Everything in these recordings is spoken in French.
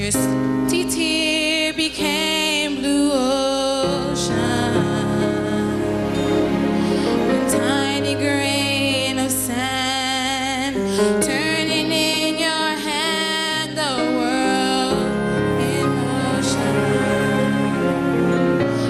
Your salty tear became blue ocean. A tiny grain of sand turning in your hand the world in motion.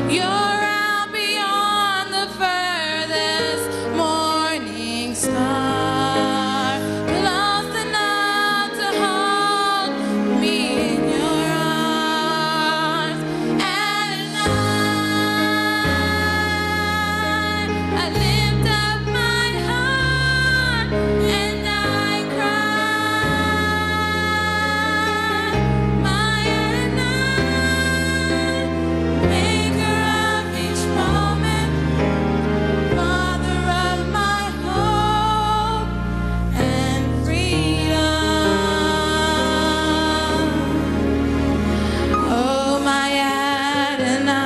You're out beyond the furthest morning star, close enough to hold me in your arms. At night, I lift up my heart and I cry. My night, maker of each moment, father of my hope and freedom. Oh, my Adonai.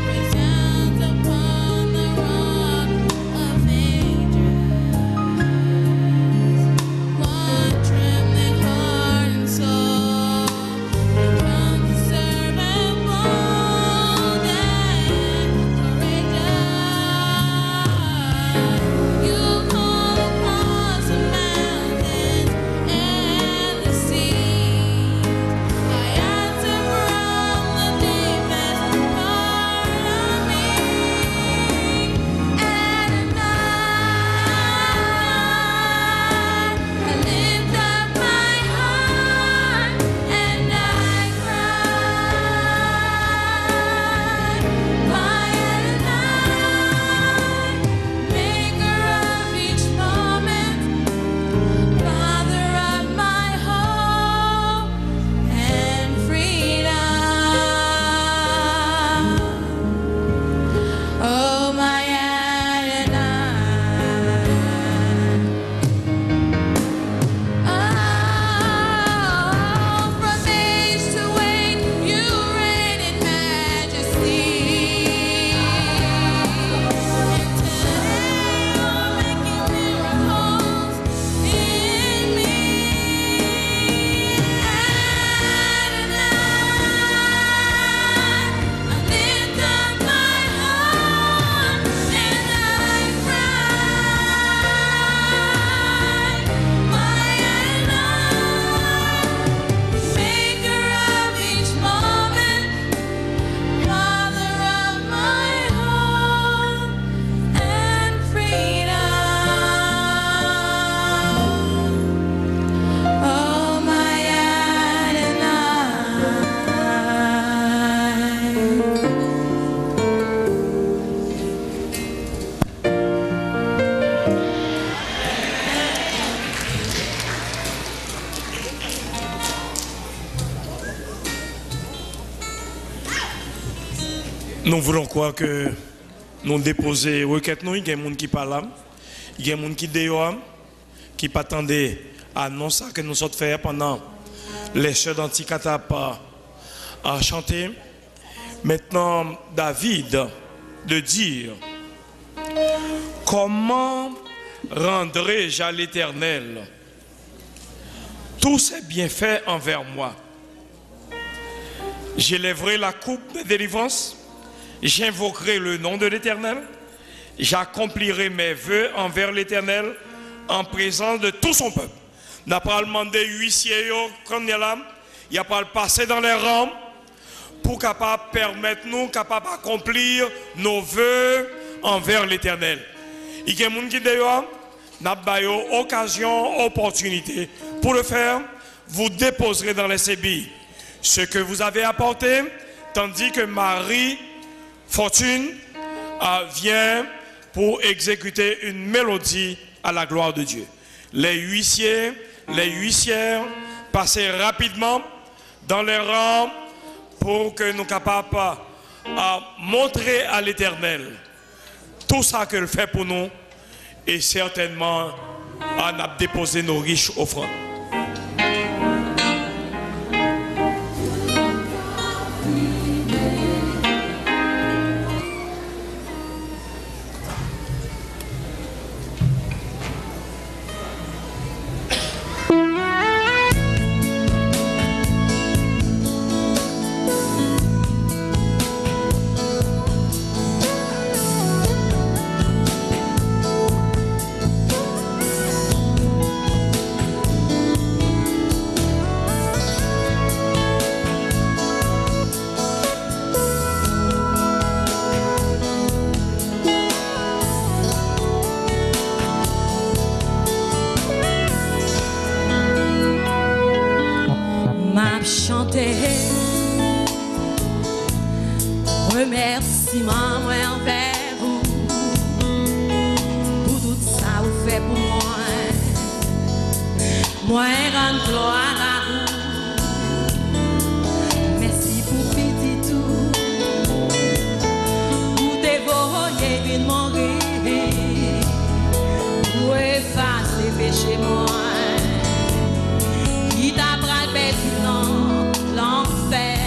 Resounds upon the rock of ages. One trembling heart and soul becomes a servant bold and courageous. You call across the mountains and the seas. I answer from the deepest part of me. At night, I lift up my heart and I cry. My Adonai, maker of each moment, father of my hope and freedom. Oh, my Adonai. Oh, from age to age, you reign in majesty. And today you're making miracles in me. Adonai, I lift up my heart and I cry. My Adonai, maker of each moment, father of my hope and freedom. Oh, my Adonai. Nous voulons croire que nous déposer requête nous, il y a des gens qui parlent là, il y a des gens qui dehors, qui pas attendaient à non ça que nous sommes faire pendant les chants d'Anticata à chanter. Maintenant, David de dire comment rendrai-je à l'Éternel tous ses bienfaits envers moi? J'élèverai la coupe de délivrance, j'invoquerai le nom de l'Éternel, j'accomplirai mes vœux envers l'Éternel en présence de tout son peuple. N'a pas demandé huissier comme il y a là, il a pas le passer dans les rangs pour capable permettre nous capable accomplir nos vœux envers l'Éternel. Il y a des gens qui d'ailleurs n'a pas eu occasion, opportunité pour le faire. Vous déposerez dans les sébilles ce que vous avez apporté, tandis que Marie Fortune vient pour exécuter une mélodie à la gloire de Dieu. Les huissiers, les huissières, passez rapidement dans les rangs pour que nous soyons capables de montrer à l'Éternel tout ça qu'il fait pour nous et certainement à déposer nos riches offrandes. remerciement moi envers vous pour tout ça vous fait pour moi. Moi rends gloire à vous. Merci pour petit tout, pour dévorer une mourir, pour effacer péché moi. Qui t'a braqué dans l'enfer.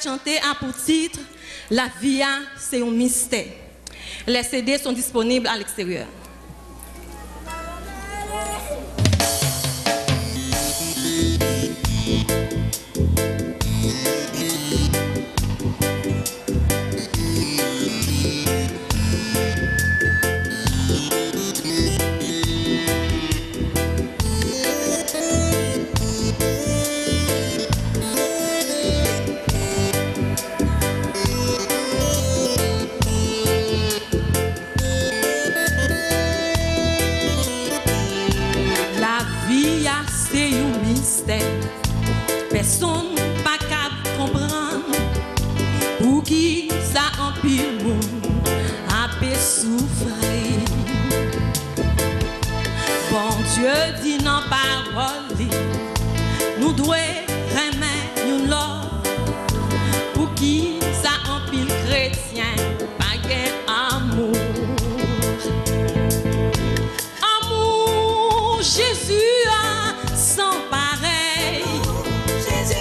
Chanter a pour titre La vie, c'est un mystère. Les CD sont disponibles à l'extérieur. C'est un mystère, personne pas capable de comprendre. Pour qui ça empile monde a peu souffrir. Bon Dieu dit dans parole, nous devons remettre nous l'or. Pour qui ça empile chrétien, pas gain amour. Amour, Jésus. Sans pareil, Jésus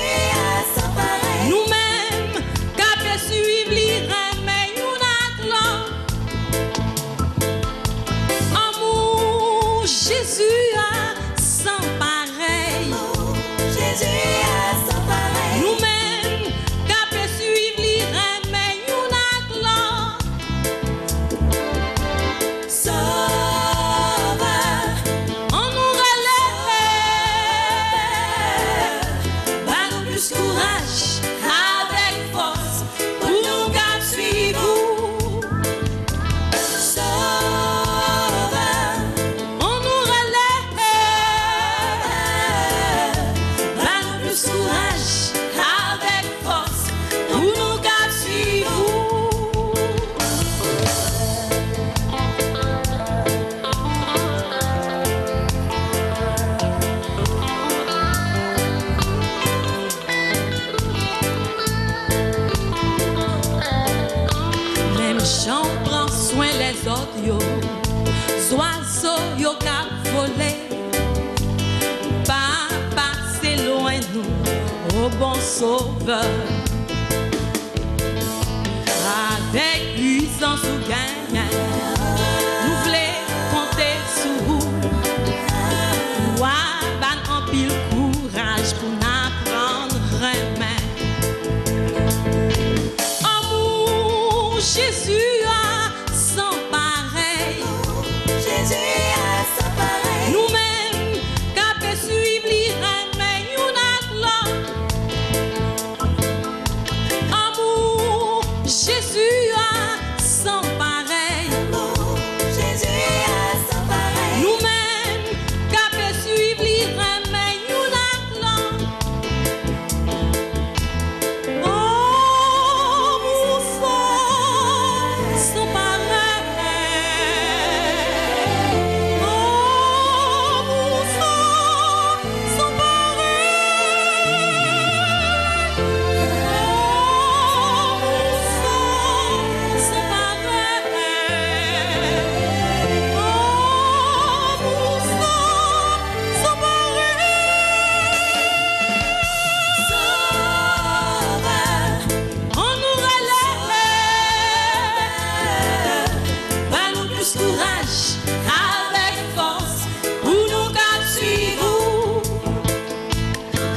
sans pareil. Nous-mêmes, qu'à suivre l'iré, mais nous n'avons amour, Jésus sans pareil. plus courage, avec force, pour nous garder suivre. Sauveur, on nous relève, donne-nous plus courage, avec force, pour nous garder suivre. J'en prends soin les autres, yo. Oiseaux, yo, cap volé. Pas passer loin nous, au bon sauveur. Avec puissance ou gagne, nous voulons compter sur vous. Ouais, ban en pile courage pour n'apprendre rien. Jésus a sans pareil. Jésus a sans pareil. Nous-mêmes, qu'après suivre l'irène, nous n'avons amour. Jésus a sans pareil. Jésus a sans pareil. Nous-mêmes, qu'après suivre l'irène, nous n'avons sans pareil. Oh, mon sang, sans pareil. Oh, mon sang, sans pareil. Oh, mon sang, sans pareil. Sauveur, on nous relève. Donne-nous plus courage, avec force, pour nous garder suivre.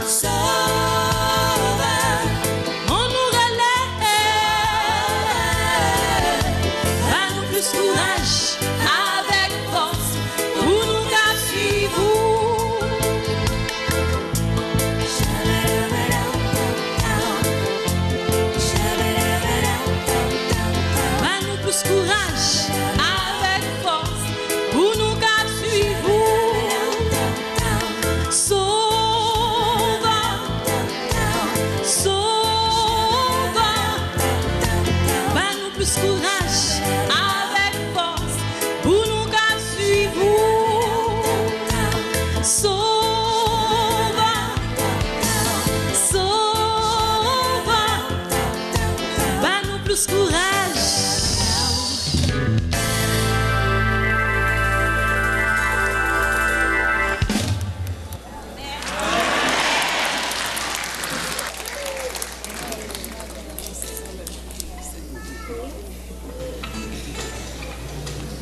Sauveur, on nous relève. Donne-nous plus courage, avec force, pour nous garder suivre. Donne-nous plus courage, avec force, pour nous garder suivre. Sauveur, sauveur, donne-nous plus courage, avec force, pour nous garder suivre. Sauveur, sauveur, donne-nous plus courage.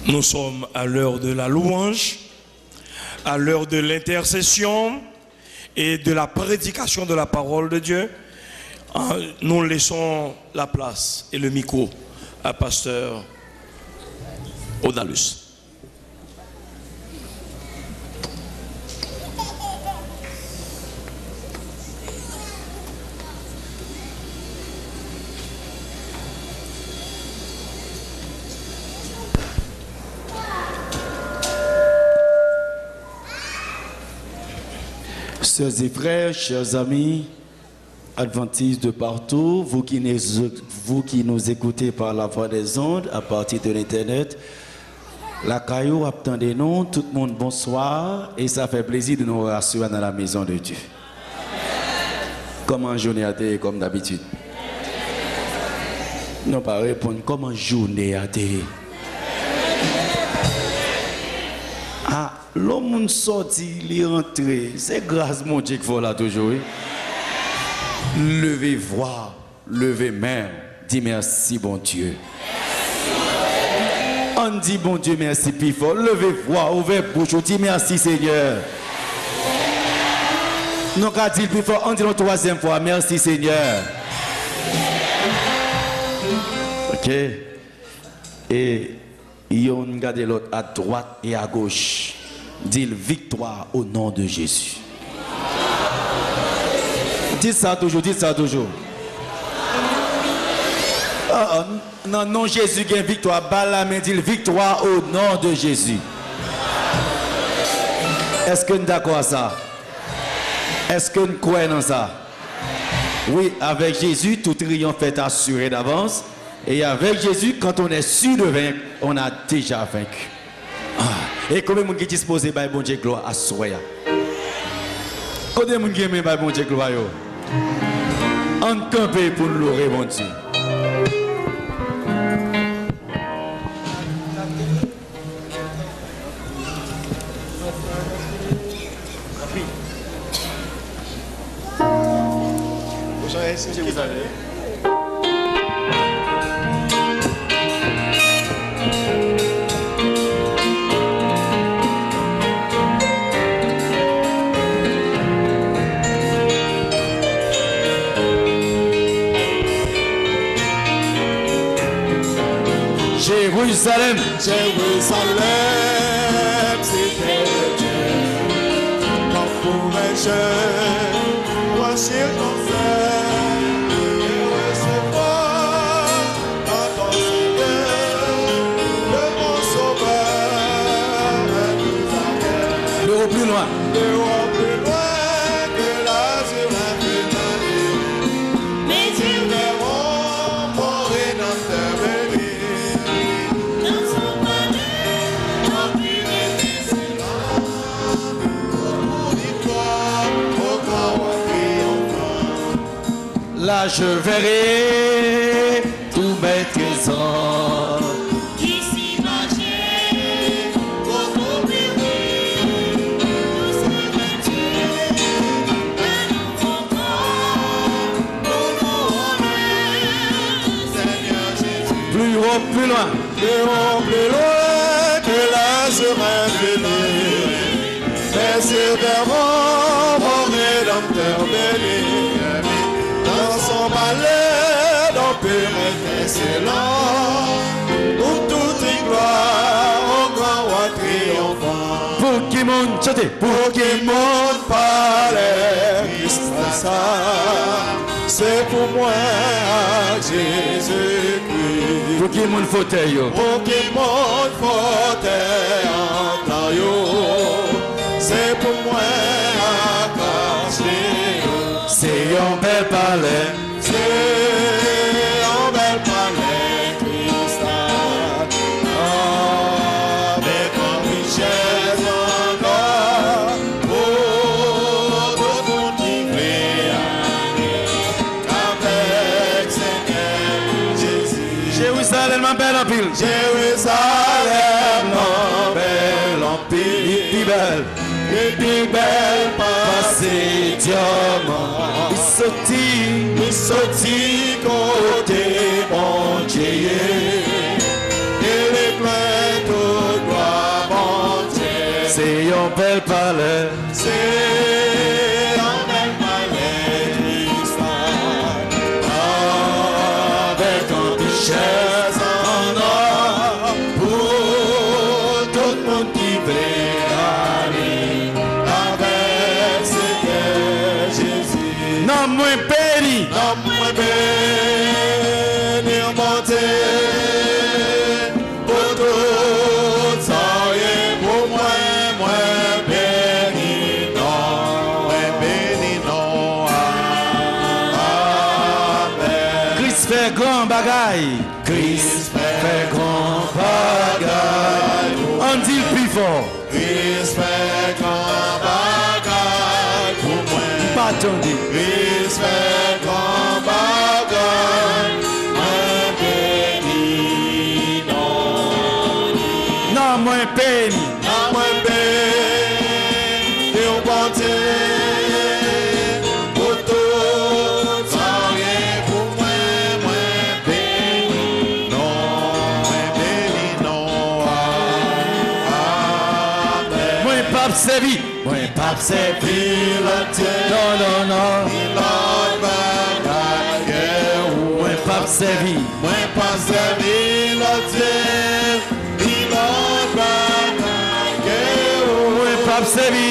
Nous sommes à l'heure de la louange, à l'heure de l'intercession et de la prédication de la parole de Dieu. Nous laissons la place et le micro à pasteur Odalus. Sœurs et frères, chers amis, adventistes de partout, vous qui nous écoutez par la voix des ondes, à partir de l'internet, la caillou attendez-nous, tout le monde bonsoir, et ça fait plaisir de nous rassurer dans la maison de Dieu. Comment journée a été comme d'habitude? Non, pas répondre, comment journée a été? Ah, l'homme sorti, il est rentré. C'est grâce mon Dieu qu'il faut là toujours. Oui? Levez voix, levez main. Dis merci bon Dieu. On dit bon Dieu merci plus fort. Levez voix, ouvrez bouche, dis merci Seigneur. Nous avons dit plus fort, on dit la troisième fois, merci Seigneur. Ok. Et on regarde l'autre à droite et à gauche. Dis victoire au nom de Jésus. Dites ça toujours, dites ça toujours. Non, non, Jésus gagne victoire. Balamé dit victoire au nom de Jésus. Est-ce que nous sommes d'accord à ça? Est-ce que nous croyons dans ça? Oui, avec Jésus, tout triomphe est assuré d'avance. Et avec Jésus, quand on est sûr de vaincre, on a déjà vaincu. Et combien de gens qui disposent de bon Dieu gloire à soi? Combien de gens qui aiment bon Dieu gloire? On campe pour nous louer, mon Dieu. Si vous allez. Jérusalem, Jérusalem, c'était le Dieu. Quand pourrais-je voici ton sein et recevoir dans ton Seigneur le mon sauveur et nous enquête. le haut plus loin. Le haut plus loin que l'azur infini. Mes yeux Verront mon Rédempteur béni. dans son palais rempli de Victoire au grand roi triomphant. Là je verrai tous mes trésors. Ici marcher, beaucoup plus vite. Nous sommes battus, un nouveau corps, nous nous remettons. Seigneur Jésus. Plus haut, plus loin. Plus haut, plus loin que l'azur infini. Persévérant, mon Rédempteur béni. Dans son palais d'empire excellent, pour toute gloire au grand roi triomphant. Pour qui monte, chantez. Pour qu'il monte par les Christ ça, c'est pour moi Jésus-Christ. Pour qui monte fauteuil. Pour qu'il monte fauteuil en taillot, c'est pour moi cacher. C'est un bel palais. C'est un bel palais cristal, avec en richesse encore, pour tout le monde qui veut aller avec Seigneur Jésus. Jérusalem, ma belle en pile. Jérusalem, non belle en pile, Plus belle. et plus belle Passé diamant. Il sortit. il sortit côté mon Dieu, et les plaintes au gloire mon Dieu. C'est un bel palais. C'est un bel palais cristal, avec en richesse en or, pour tout le monde qui veut aller avec Seigneur Jésus. Non, moins béni. Non, moi béni, mon Dieu, pour tout ça et pour moi béni, non, amen. Christ fait grand bagaille. Christ fait grand bagaille, On dit le plus fort. Christ fait grand bagaille pour moi. Pas attendu. Christ fait grand bagaille, moi béni, Non, moins béni. non, moi béni, au bon Dieu, pour tout ça et pour moi béni, non, amen. Moins pape servi. Moins pape servi. Le Dieu, Non, non, non. l'autre bagaille, Moins pape servi. moi pas servi le Dieu, il a Moins pape servi.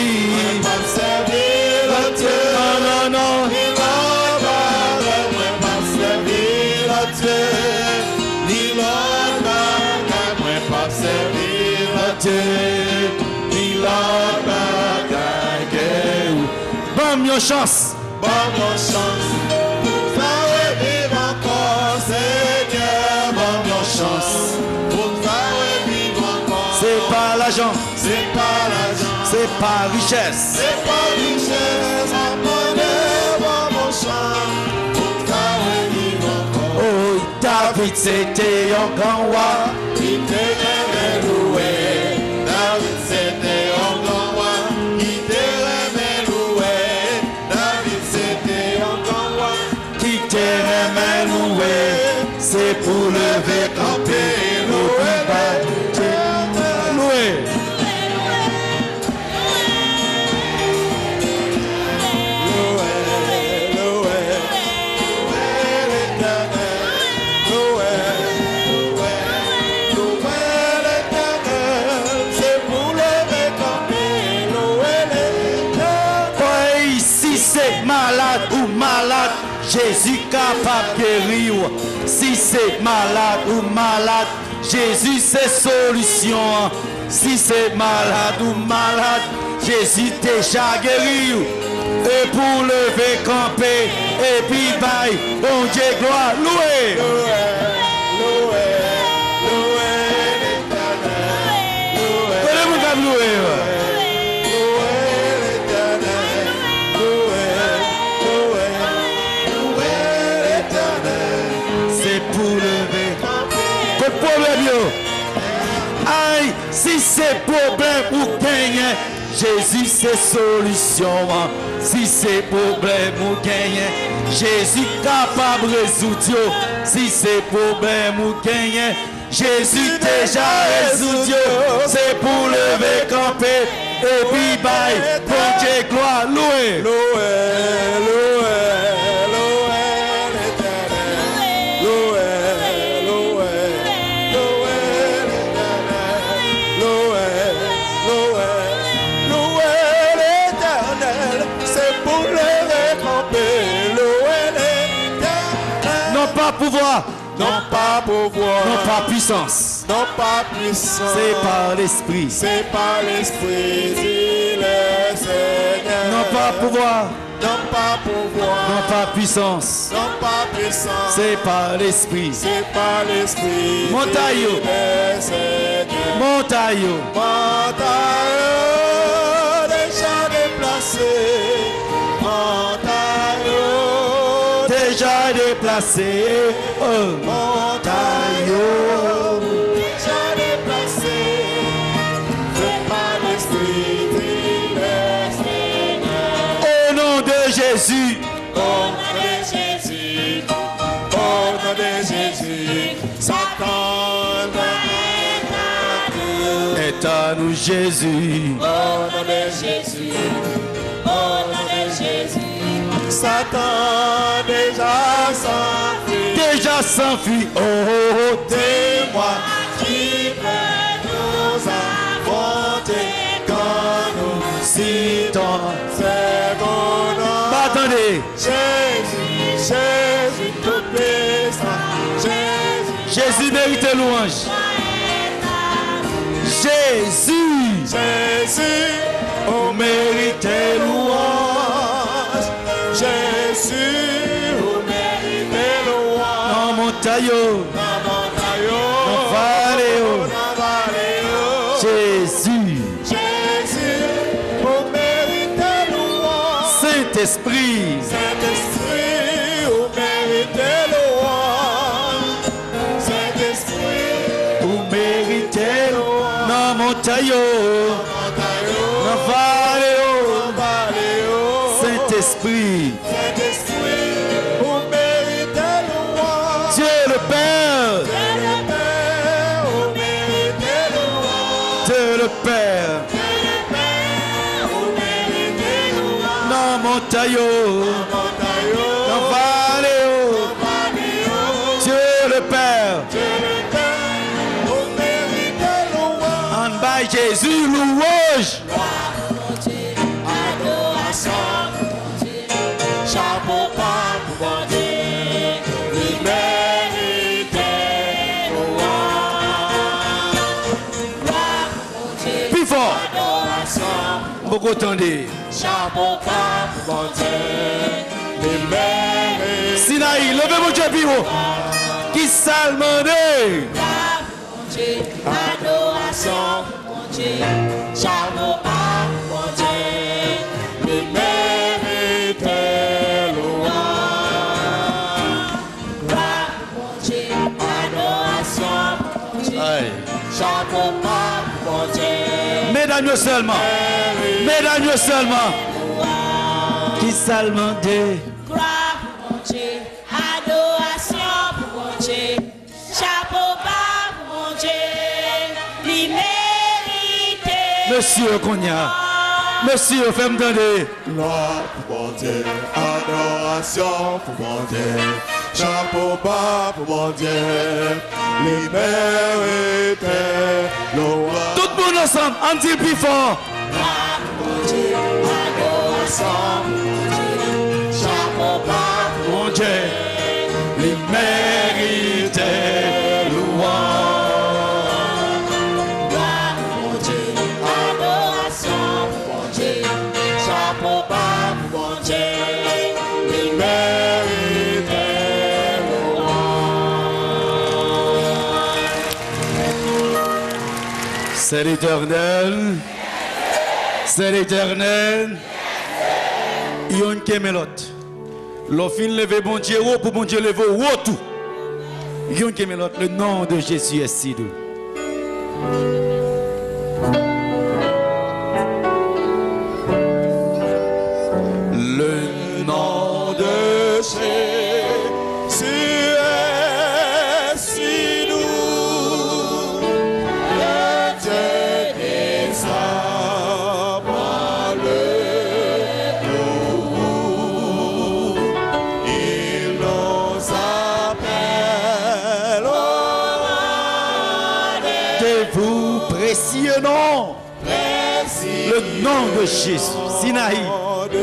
pas servi le Dieu, Non, non, non. il a Dieu, il a bagaille. Bon, une chance. Bonne chance. Ça revive encore, Seigneur. Bonne chance. Pour ça revive encore. C'est pas l'argent, C'est pas l'argent. c'est pas richesse. C'est pas richesse. Abonnez bonne chance. Pour ça revive encore. Oh, David, c'était un grand roi. Il t'aimait loué. David c'était un grand roi. Il t'aimait loué. David c'était un grand roi. Qui t'aimait loué, c'est pour lever camper, louer, louer. Oui, si c'est malade ou malade, Jésus capable de guérir. Si c'est malade ou malade, Jésus c'est solution. Si c'est malade ou malade, Jésus déjà guéri. Et pour lever camper, et puis bye, bon Dieu gloire, louer. Prenez-moi comme louer. C'est pour lever. Pas de problème, yo. Aïe, si c'est problème ou gagner, Jésus c'est solution. Si c'est problème ou gagner, Jésus capable de résoudre. Si c'est problème ou gagner, Jésus déjà résoudre. C'est pour lever camper et puis bye. Bon Dieu gloire, louer. Non pas pouvoir, Non pas pouvoir, non pas puissance. non pas puissance, C'est par l'esprit. c'est par l'esprit, dit le Seigneur. Non pas pouvoir, non pas pouvoir, non pas puissance. non pas puissance, C'est par l'esprit. c'est par l'esprit, Montagne. dit le Seigneur. Montagne. Montagne déjà déplacé, montagne Déjà déplacé. Oh. montagne déjà déplacé, c'est par l'esprit, dit le Seigneur. Au nom de Jésus. Au nom de Jésus, au nom de Jésus, Satan Est à nous Jésus. au nom de Jésus, au nom de Jésus, Satan déjà s'enfuit. Déjà s'enfuit. Oh, oh, oh. Dis-moi qui peut nous affronter quand nous citons ces gros noms. Bah, attendez. Jésus, Jésus, tout puissant, Jésus, Jésus mérite louange. Jésus. Jésus, oh méritez louange. Jésus, oh méritez louange. Non, montagne. Non, vallée. Jésus. Jésus, oh méritez louange. Saint-Esprit. Saint-Esprit, oh méritez louange. Saint-Esprit, Vous méritez. Non, montagne. Non, vallée. Saint-Esprit. Saint-Esprit, oh méritez louange. Dieu le Père. Oh méritez louange. Dieu le Père. Oh méritez louange. Non, montagne. Non, vallée. Dieu le Père. Oh méritez louange. En bas Jésus louange. Adoration. Chapeau pas pour mon Dieu. Il mérite louange. Gloire, mon beaucoup attendez. Chapeau pas pour bon Dieu. Les mères. Sinaï, levez mon Dieu plus haut. Qui ça le demande? Adoration, mon Dieu. Chapeau pas, mon Dieu. Les mérites louange. Mon Dieu. Adoration, mon Dieu. Aïe. Chapeau pas, mon Dieu. Mesdames seulement. Mesdames seulement. Qui ça le demande? Gloire, mon Dieu. Adoration, mon Dieu. Chapeau bas, mon Dieu. L'immérité. Monsieur Konya. Monsieur, fais-moi entendre. Gloire pour bon Dieu, adoration pour bon Dieu, chapeau bas pour bon Dieu, les mérites louange. Tout le monde ensemble, un petit peu plus fort. Gloire, mon Dieu. Adoration, mon Dieu. Chapeau bas, Mon Dieu, les mérites louange. gloire, mon Dieu. Adoration, mon Dieu. Chapeau bas, mon Dieu. Les mérites louange. C'est l'éternel. C'est l'éternel. Il y a une kémélote. L'offre levé bon Dieu pour bon Dieu lever haut tout. Il y a une kémélote. Le nom de Jésus est si doux. Le nom De Jésus est si doux, le Dieu des sabres le doux. Il nous appelle de vous précieux nom. Le nom de Jésus. Sinaï. de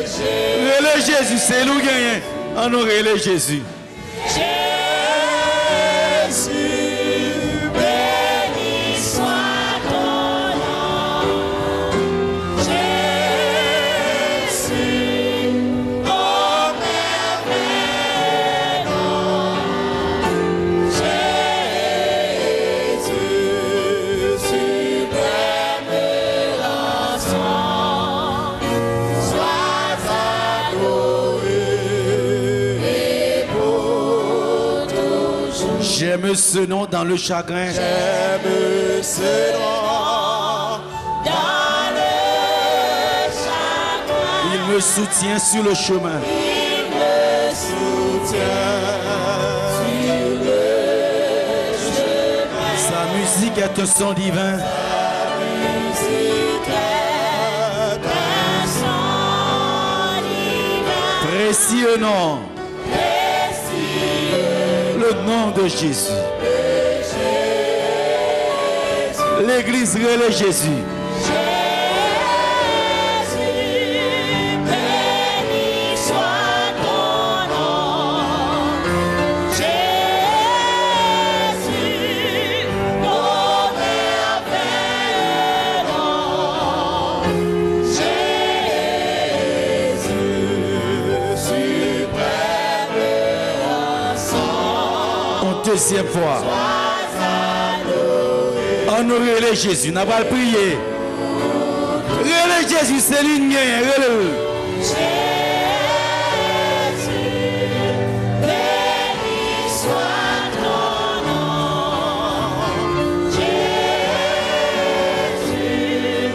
Jésus. Relais Jésus, c'est nous gagnons. On nous relais Jésus. Jésus, béni soit ton nom. Jésus, oh merveilleux nom. Jésus, suprême rançon, sois adoré et pour toujours. J'aime ce nom dans le chagrin. J'aime ce nom. Dans le chagrin, Il me soutient sur le chemin. il me Soutien. Sa musique est un son divin. musique est un son divin. Précieux nom. Le nom de Jésus. L'église relais Jésus. Jésus, béni soit ton nom. Jésus, oh merveilleux nom. Jésus, suprême rançon. En deuxième fois. On relais Jésus. N'a pas prié. Relais Jésus, c'est l'une gagne. Relais. Jésus, béni soit ton nom. Jésus,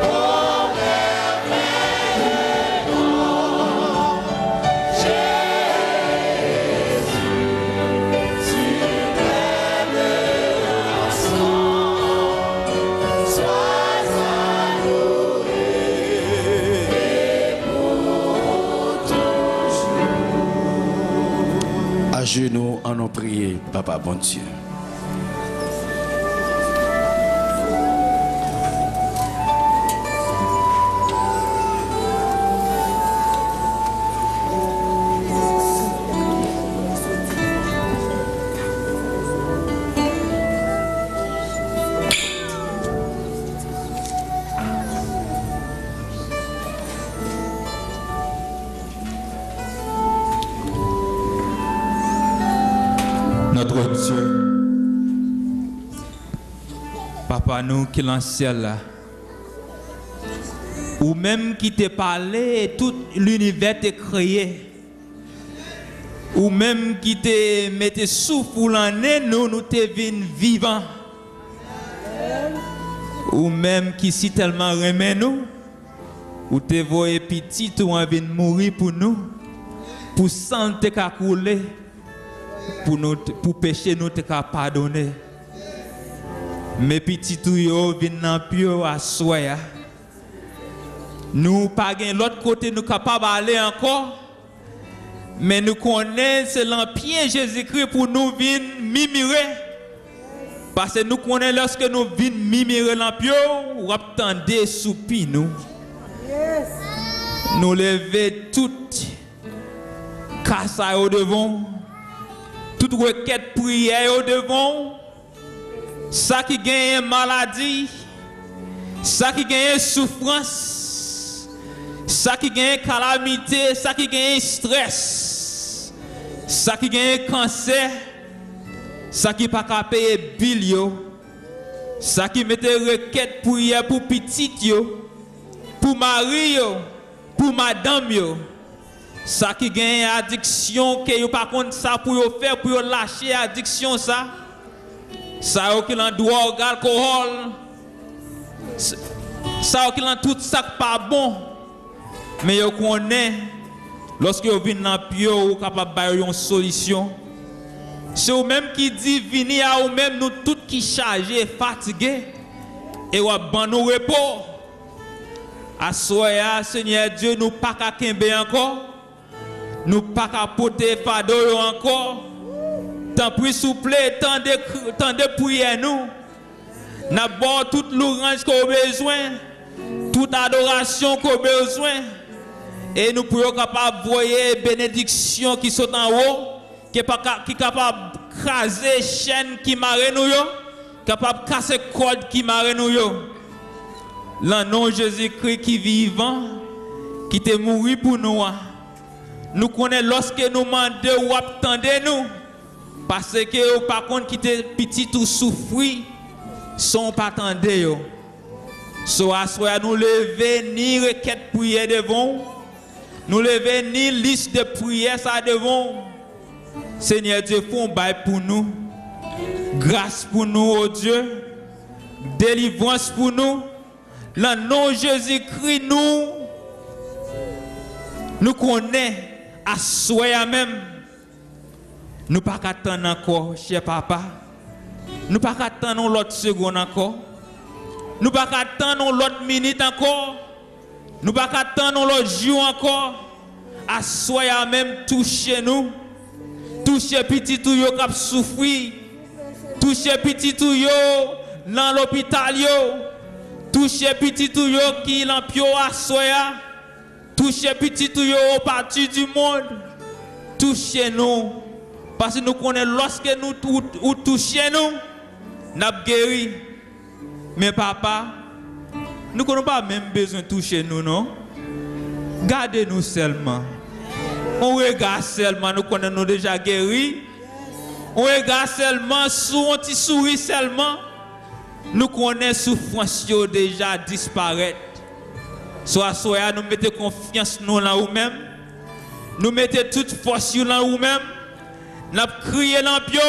oh merveilleux nom. Jésus, suprême rançon, sois adoré et pour toujours. À genoux, en ont prié, Papa bon Dieu. Dieu. Papa, nous qui l'en ciel là. Ou même qui t'est parlé, tout l'univers t'est créé. Ou même qui t'est mis souffle en nous t'es vivant. Ou même qui si tellement remet nous, ou t'es voyé petit ou envie de mourir pour nous, pour santé qu'à couler, pour pécher nous t'es qu'à pardonner. Mais petit tout yo vin nan pio à soya. Nous pas gain l'autre côté nous capable aller encore. Mais nous connaissons l'empire Jésus-Christ pour nous venir mimirer. Parce que nous connaissons lorsque nous venons mimirer l'empire, ou attendez soupi nous. Nous lever toute casse au devant, toute requête prière au devant. Ça qui gagne maladie, ça qui gagne souffrance, ça qui gagne calamité, ça qui gagne stress, ça qui gagne cancer, ça qui pas capable payer bill yo, ça qui mette requête prière pour petit yo, pour mari yo, pour madame yo, ça qui gagne addiction que yo pas contre ça pour yo faire pour yo lâcher addiction ça. Ça qui l'en drogue, alcool, ça qui l'en tout ça pas bon, mais yo connaît lorsque vous venez dans pio ou capable de une solution. C'est vous même qui dit venir à vous même nous tous qui chargés, fatigués et ou ban nous repos. À soya Seigneur Dieu nous pas qu'à kembe encore, nous pas qu'à porter fardeau encore. Tant plus souple, tant de prières nous. N'abord toute l'orange qu'on a besoin, toute adoration qu'on a besoin. Et nous pouvons capable de voir bénédiction qui sont en haut, qui est capable de craser chaîne qui marre nous, capable de casser corde qui marre nous. Le nom Jésus-Christ qui vivant, qui est mort pour nous. Nous connaissons lorsque nous demandons ou attendez nous. Parce que par contre qui était petit ou souffri, sont pas attendés yo. Soit nous lever ni requête prière devant, nous lever ni liste de prière ça devant. Seigneur Dieu, font bail pour nous, grâce pour nous, oh Dieu, délivrance pour nous. Le nom Jésus-Christ nous connaît à soi même. Nous pas attendre encore, cher papa. Nous pas attendre l'autre seconde encore. Nous pas attendre l'autre minute encore. Nous pas attendre l'autre jour encore. À soi même toucher nous. Toucher petit tout yo qui souffrir. Toucher petit tout yo dans l'hôpital yo. Toucher petit tout yo qui l'empio à soi. Toucher petit tout yo au parti du monde. Toucher nous. Parce que nous connaissons lorsque nous touchons nous, nous avons guéri. Mais papa, nous n'avons pas même besoin de toucher nous, non? Gardez-nous seulement. On regarde seulement, nous connaissons déjà guéri. On regarde seulement, sous un petit sourire seulement, nous connaissons souffrance déjà disparaître. Soit nous mettons confiance nous là nous-mêmes. Nous mettons toute force là nous-mêmes. Nous avons crié l'empio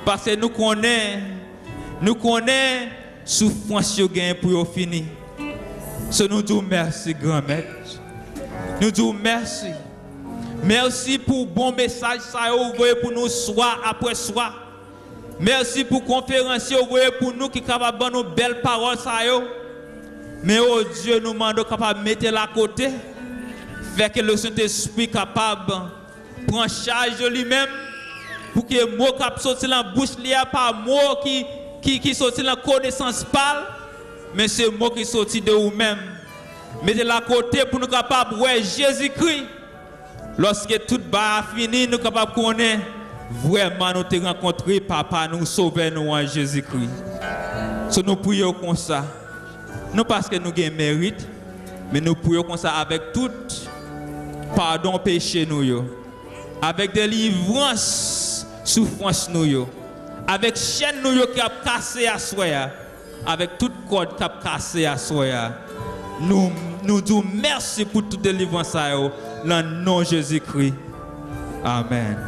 parce que nous connaissons souffrance pour finir. Nous disons merci, grand maître. Nous disons merci. Merci pour bon message ça ouvert pour nous soir après soir. Merci pour conférence ouvert pour nous qui capable de nous belles paroles ça yo. Mais oh Dieu nous demande capable mettre la côté, faire que le Saint-Esprit capable prendre charge de lui-même pour que les mots qui sortent dans la bouche ne soient pas mots qui sortent dans la connaissance parle, mais c'est mots qui sortent de vous-même. Mettez la côté pour nous capables de voir Jésus-Christ. Lorsque tout va fini, nous sommes capables de connaître vraiment nous te rencontré papa nous sauver nous en Jésus-Christ. So nous prions comme ça. Non parce que nous avons mérite, mais nous prions comme ça avec tout pardon péché nous yo. Avec délivrance souffrance nous yo. avec chaîne nous qui a cassé à soya, avec toute corde qui a cassé à soya, nous disons merci pour toute délivrance à eux, dans le nom de Jésus-Christ. Amen.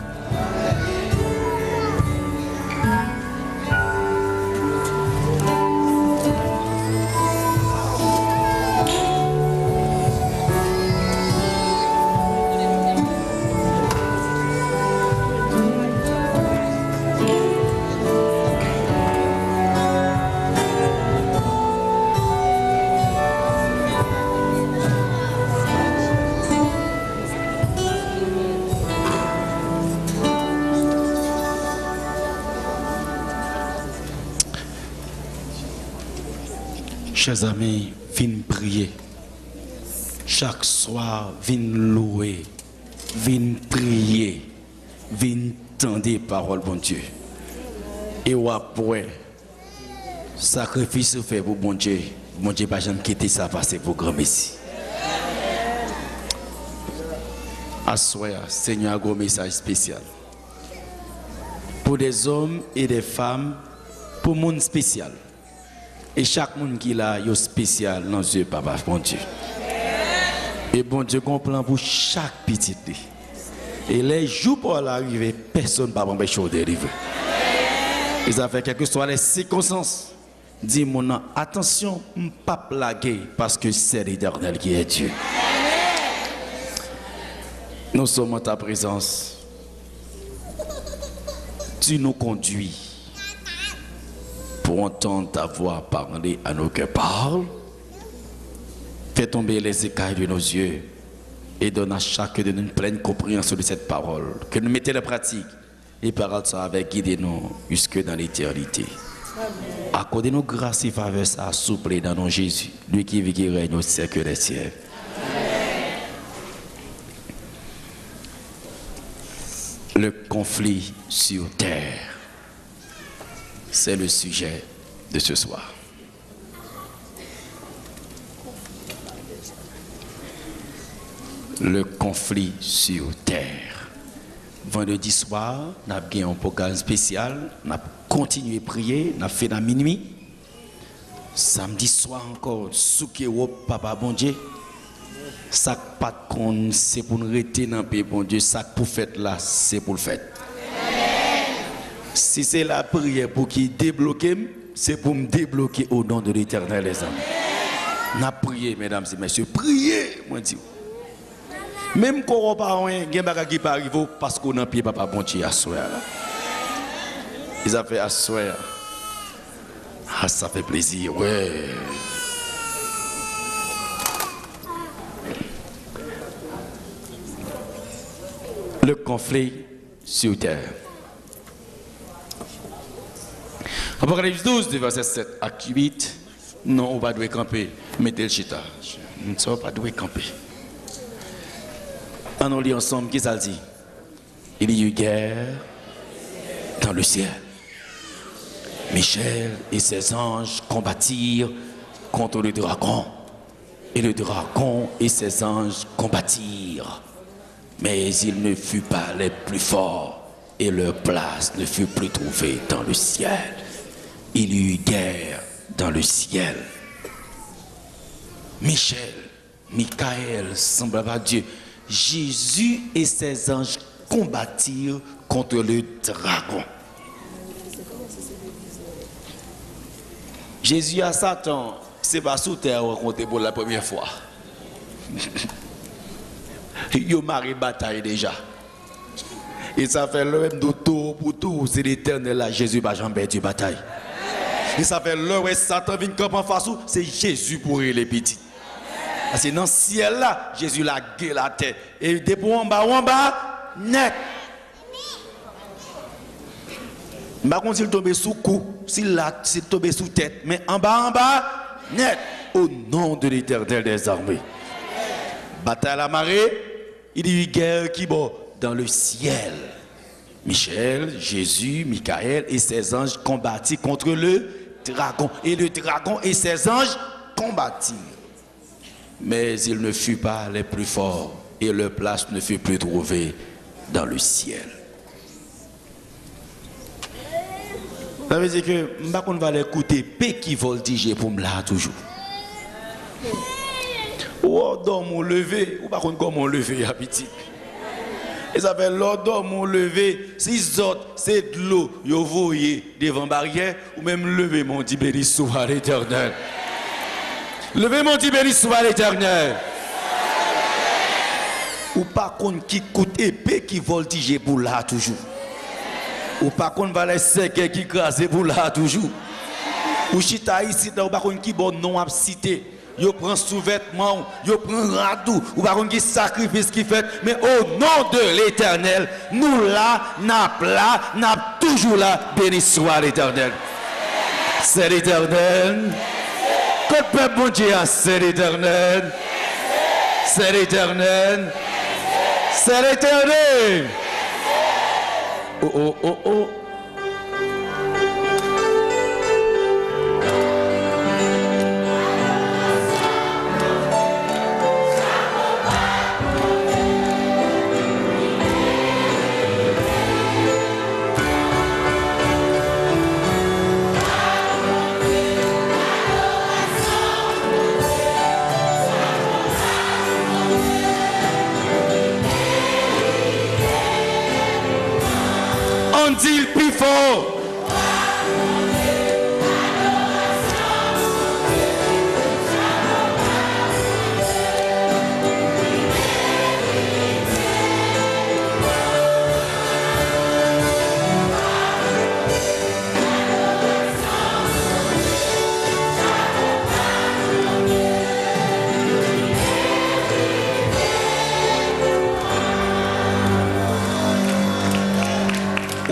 Chers amis, viens prier. Chaque soir, viens louer, viens prier, viens tendre parole, bon Dieu. Et après, sacrifice fait pour bon Dieu pas jamais quitter ça passer pour grand Messie. Assoya, Seigneur, un message spécial. Pour des hommes et des femmes, pour le monde spécial. Et chaque monde qui là, est spécial dans Dieu, Papa, bon Dieu. Et bon Dieu comprend pour chaque petit. Et les jours pour l'arrivée, personne ne va m'empêcher de dériver. Et ça fait quelles que soient les circonstances. Dis mon nom, attention, ne pas plaguer parce que c'est l'Éternel qui est Dieu. Nous sommes en ta présence. Tu nous conduis pour entendre ta voix parler à nos cœurs. Parle, fais tomber les écailles de nos yeux et donne à chacun de nous une pleine compréhension de cette parole. Que nous mettions en pratique et parole ça avec guidez-nous jusque dans l'éternité. Accordez-nous grâce et faveur ça souple dans nos Jésus, lui qui vit et règne au siècle des siècles. Le conflit sur terre, c'est le sujet de ce soir. Le conflit sur terre. Vendredi soir, nous avons eu un programme spécial, nous avons continué à prier, nous avons fait à minuit. Samedi soir encore, souké Papa bon Dieu. Ça pas qu'on c'est pour nous rester dans le pays bon Dieu, ça pour faire là, c'est pour le faire. Si c'est la prière pour qu'il débloque, c'est pour me débloquer au nom de l'Éternel, les amis. Nous avons prié, mesdames et messieurs, priez, moi dis. Même quand on parle, il y a des choses qui peuvent arriver parce qu'on a pied Papa bon Dieu à soir. Ils ont fait à soir. Ah, ça fait plaisir, ouais. Le conflit sur terre. Apocalypse 12, verset 7 à 8. Non, on va devoir camper. Mettez le chita. Nous ne sommes pas devoir camper. On lit ensemble, qui ça dit? Il y a eu guerre dans le ciel. Michel et ses anges combattirent contre le dragon. Et le dragon et ses anges combattirent. Mais il ne fut pas les plus forts et leur place ne fut plus trouvée dans le ciel. Il y eut guerre dans le ciel. Michel, Michael, semblable à Dieu. Jésus et ses anges combattirent contre le dragon. Jésus à Satan, c'est pas sous terre rencontré pour la première fois. Il a marré bataille déjà. Et ça fait le même de tout pour tout. C'est l'Éternel là. Jésus va jamais perdu bataille. Et ça fait le où Satan vient camper en face. C'est Jésus pour les petits. Parce que dans le ciel là, Jésus l'a gué la terre. Et depuis en bas, net. Par contre, s'il tombe sous cou, s'il tombe sous tête, mais en bas, net. Au nom de l'Éternel des armées. Bataille à la marée. Il y a eu guerre qui va dans le ciel. Michel, Jésus, Michael et ses anges combattirent contre le dragon. Et le dragon et ses anges combattirent. Mais il ne fut pas les plus forts et leur place ne fut plus trouvée dans le ciel. Ça veut dire que je ne vais pas l'écouter, paix qui voltige pour me là toujours. Ou dans mon lever, ou pas comment lever à petit. Et ça fait l'ordre mon lever, si autres c'est de l'eau, vous voyez devant barrière, ou même lever mon dit béni soit l'Éternel. Levez mon dit béni soit l'Éternel. Ou pas qu'on qui coûte épée qui voltige pour là toujours. Ou pas qu'on va les sequer qui crase pour là toujours. Ou chita ici, ou pas qu'on qui bon non à citer. Yo prend sous-vêtements, yo prend radou, ou pas qu'on qui sacrifice qui fait. Mais au nom de l'Éternel, nous là, n'a toujours là, béni soit l'Éternel. C'est l'Éternel. Que le peuple bon Dieu, c'est l'Éternel. C'est l'Éternel. C'est l'Éternel. Oh, oh, oh, oh. On dit le plus fort.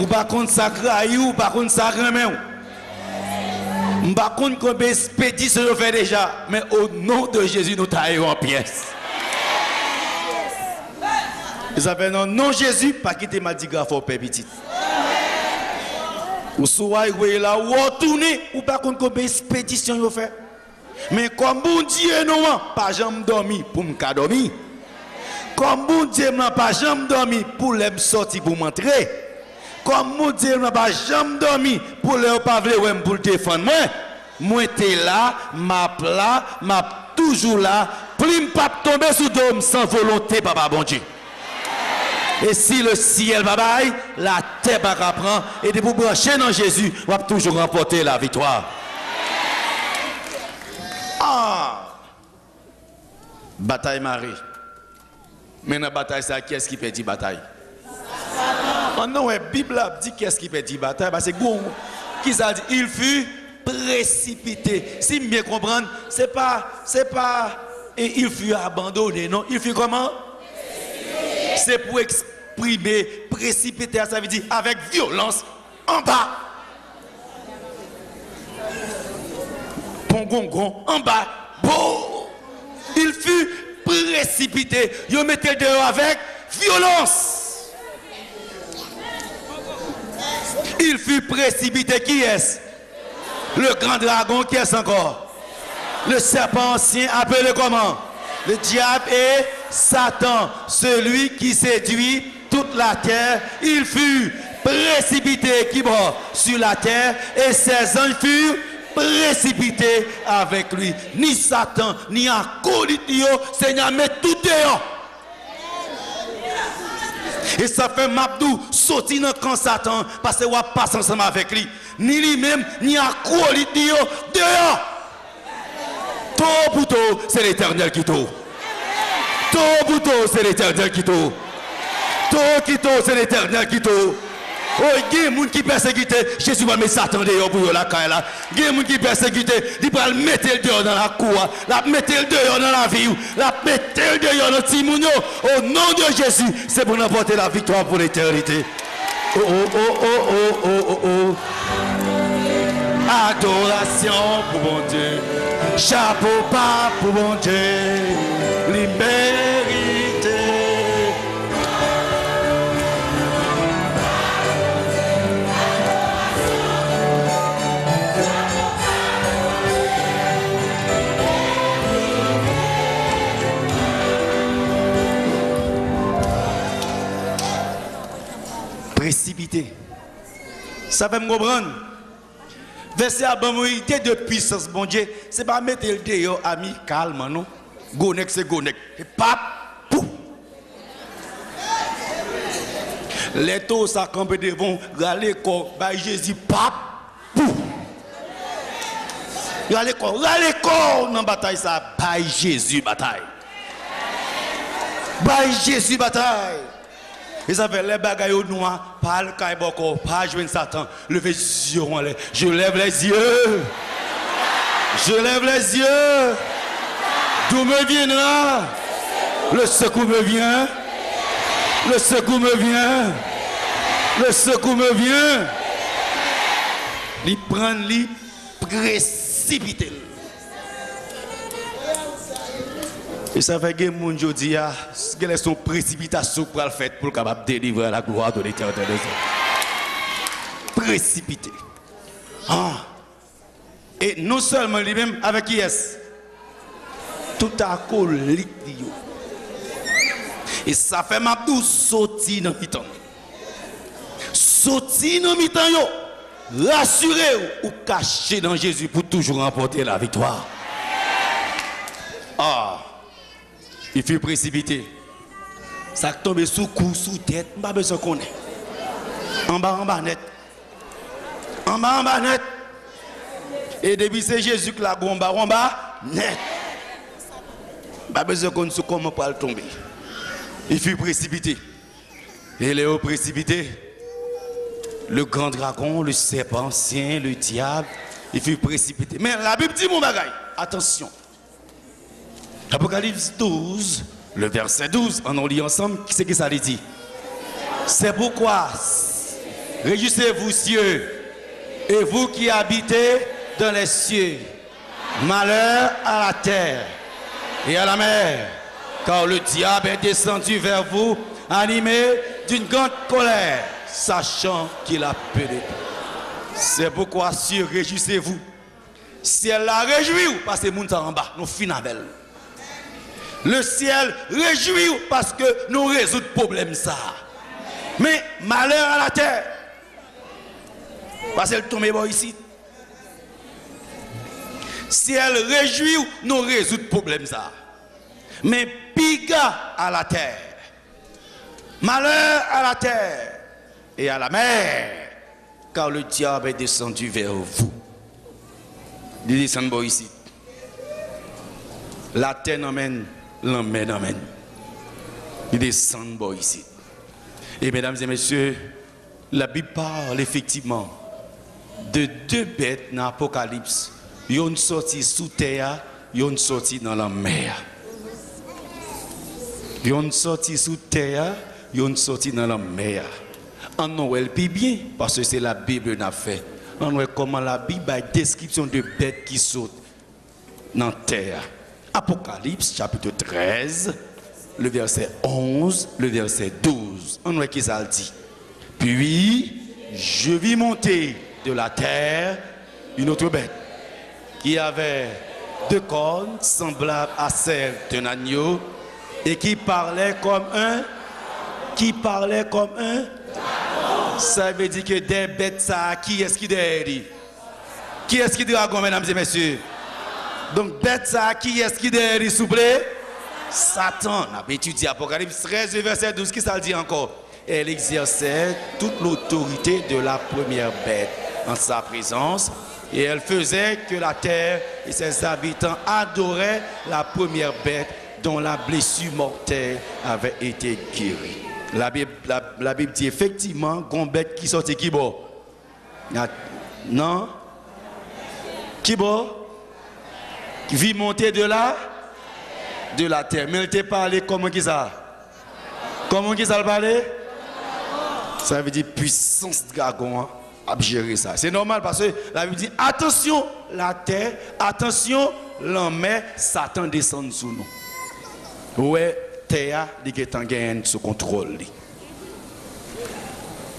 Ou pas contre ça craille ou pas contre ça remet ou. Pas contre combien expédition je fais déjà, mais au nom de Jésus nous taillons en pièces. Ils appellent non Jésus pas quitter ma digraphe au père petit. Ou soit vous là ou retourner ou pas contre combien expédition je fais. Mais comme bon Dieu non pas jamais dormi pour me dormir. Comme bon Dieu n'a pas jamais dormi pour les sortir pour m'entrer. Comme mon Dieu n'a pas jamais dormi pour le pas pour le défendre moi. Moi t'es là, m'a toujours là, plus pas tomber sous dôme sans volonté papa bon Dieu. Et si le ciel va bailler, la terre va prendre et de vous brancher dans Jésus, on va toujours remporter la victoire. Ah! Bataille Marie. Mais dans la bataille, c'est qui est-ce qui perd la bataille? Non, la Bible dit qu'est-ce qui perd la bataille? Parce que qui ça dit? Il fut précipité. Si bien comprendre, c'est pas et il fut abandonné, non? Il fut comment? C'est pour exprimer précipité, ça veut dire avec violence en bas. Pongongon en bas. Bon. Il fut précipité. Il mettait dehors avec violence. Il fut précipité. Qui est-ce? Le grand dragon qui est encore? Le serpent ancien appelé comment? Le diable et Satan, celui qui séduit toute la terre. Il fut précipité qui va sur la terre et ses anges furent précipités avec lui. Ni Satan, ni acolyte, Seigneur met tout dehors. Et ça fait Mabdou sortir dans le camp Satan parce que on passe ensemble avec lui. Ni lui-même, ni acolyte, dehors. Tout pour tout, c'est l'Éternel qui tout. Tout pour tout, c'est l'Éternel qui tout. Tout qui tout, c'est l'Éternel qui tout. Oh, il y a des gens qui persécutent, Jésus va mettre Satan dehors pour la caille là. Il y a des gens qui persécutent, il va le mettre dehors dans la cour, la mettre dehors dans la vie, la mettre dehors dans le timounio. Au nom de Jésus, c'est pour apporter la victoire pour l'éternité. Oh, oh, oh, oh, oh, oh, oh, oh. Adoration pour mon Dieu. Chapeau pas pour mon Dieu. Libérité. Précipité. Ça fait me comprendre. Verset à bonité de puissance, bon Dieu. C'est pas mettre le dehors, ami, calme, non? Gonek, c'est gonek. Et pap, pou. Les taux, ça campe devant, râler corps, bah Jésus, pap, pou. Râler corps, dans la bataille, ça, bah Jésus, bataille. Bah Jésus, bataille. Et ça fait les bagailles au noir, pas le caïboko, pas jouer Satan. Levez les yeux en l'air. Je lève les yeux. Je lève les yeux. D'où me viendra? Le secours me vient. Le secours me vient. Le secours me vient. Il prend, il précipite. Et ça fait que les gens disent quelle est son précipitation pour le faire pour capable délivrer la gloire de l'éternel. Précipité. Ah. Et non seulement lui-même, avec qui est-ce? Tout à colique. Et ça fait ma douce sortir dans le mi-temps. Sortir dans le mi-temps, rassurez ou cacher dans Jésus pour toujours remporter la victoire. Ah. Il fait précipiter. Ça tombe sous cou, sous tête, pas besoin qu'on ait. En bas net. En bas net. Et depuis c'est Jésus qui l'a en bas net. Pas besoin qu'on sait comment pas le tomber. Il fait précipiter. Et Léo précipité. Le grand dragon, le serpent ancien, le diable, il fait précipiter. Mais la Bible dit mon bagaille. Attention. Apocalypse 12, le verset 12, on lit ensemble, qu'est-ce que ça dit? C'est pourquoi, réjouissez-vous cieux, et vous qui habitez dans les cieux, malheur à la terre et à la mer, car le diable est descendu vers vous, animé d'une grande colère, sachant qu'il a péri. C'est pourquoi cieux, réjouissez-vous. Ciel la réjouit, parce que les gens en bas, nous finissons avec elle. Le ciel réjouit parce que nous résoudons le problème ça. Mais malheur à la terre. Parce qu'elle tombe ici. Ciel réjouit nous résoudons le problème ça. Mais piga à la terre. Malheur à la terre et à la mer. Car le diable est descendu vers vous. Il descend ici. La terre n'emmène. L'emmène, amen. Il descend ici. Et mesdames et messieurs, la Bible parle effectivement de deux bêtes dans l'Apocalypse. Il y a une sortie sous terre, il y a une sortie dans la mer. Il y a une sortie sous terre, il y a une sortie dans la mer. En Noël, puis bien, parce que c'est la Bible qui a fait. En Noël, comment la Bible a une description de bêtes qui sautent dans la terre. Apocalypse chapitre 13, le verset 11, le verset 12. On voit qui ça dit. Puis, je vis monter de la terre une autre bête qui avait deux cornes semblables à celles d'un agneau et qui parlait comme un. Ça veut dire que des bêtes, ça, qui est-ce qui dit? Qui est-ce qui dit dragon, mesdames et messieurs? Donc, bête ça, qui est-ce qui est, s'il vous plaît? Satan. On a étudié Apocalypse 13, verset 12, qui ça dit encore? Elle exerçait toute l'autorité de la première bête en sa présence, et elle faisait que la terre et ses habitants adoraient la première bête dont la blessure mortelle avait été guérie. La Bible dit effectivement qu'on bête qui sortit qui bon? Non? Qui bon? Qui vit monter de la terre. Mais elle t'a parlé comment qui ça? Comment qui ça le parler? Ça veut dire puissance dragon à gérer ça. C'est normal parce que la Bible dit attention la terre, attention la mer, Satan descend sous nous. Ouais, terre dit que t'en gagne sous contrôle.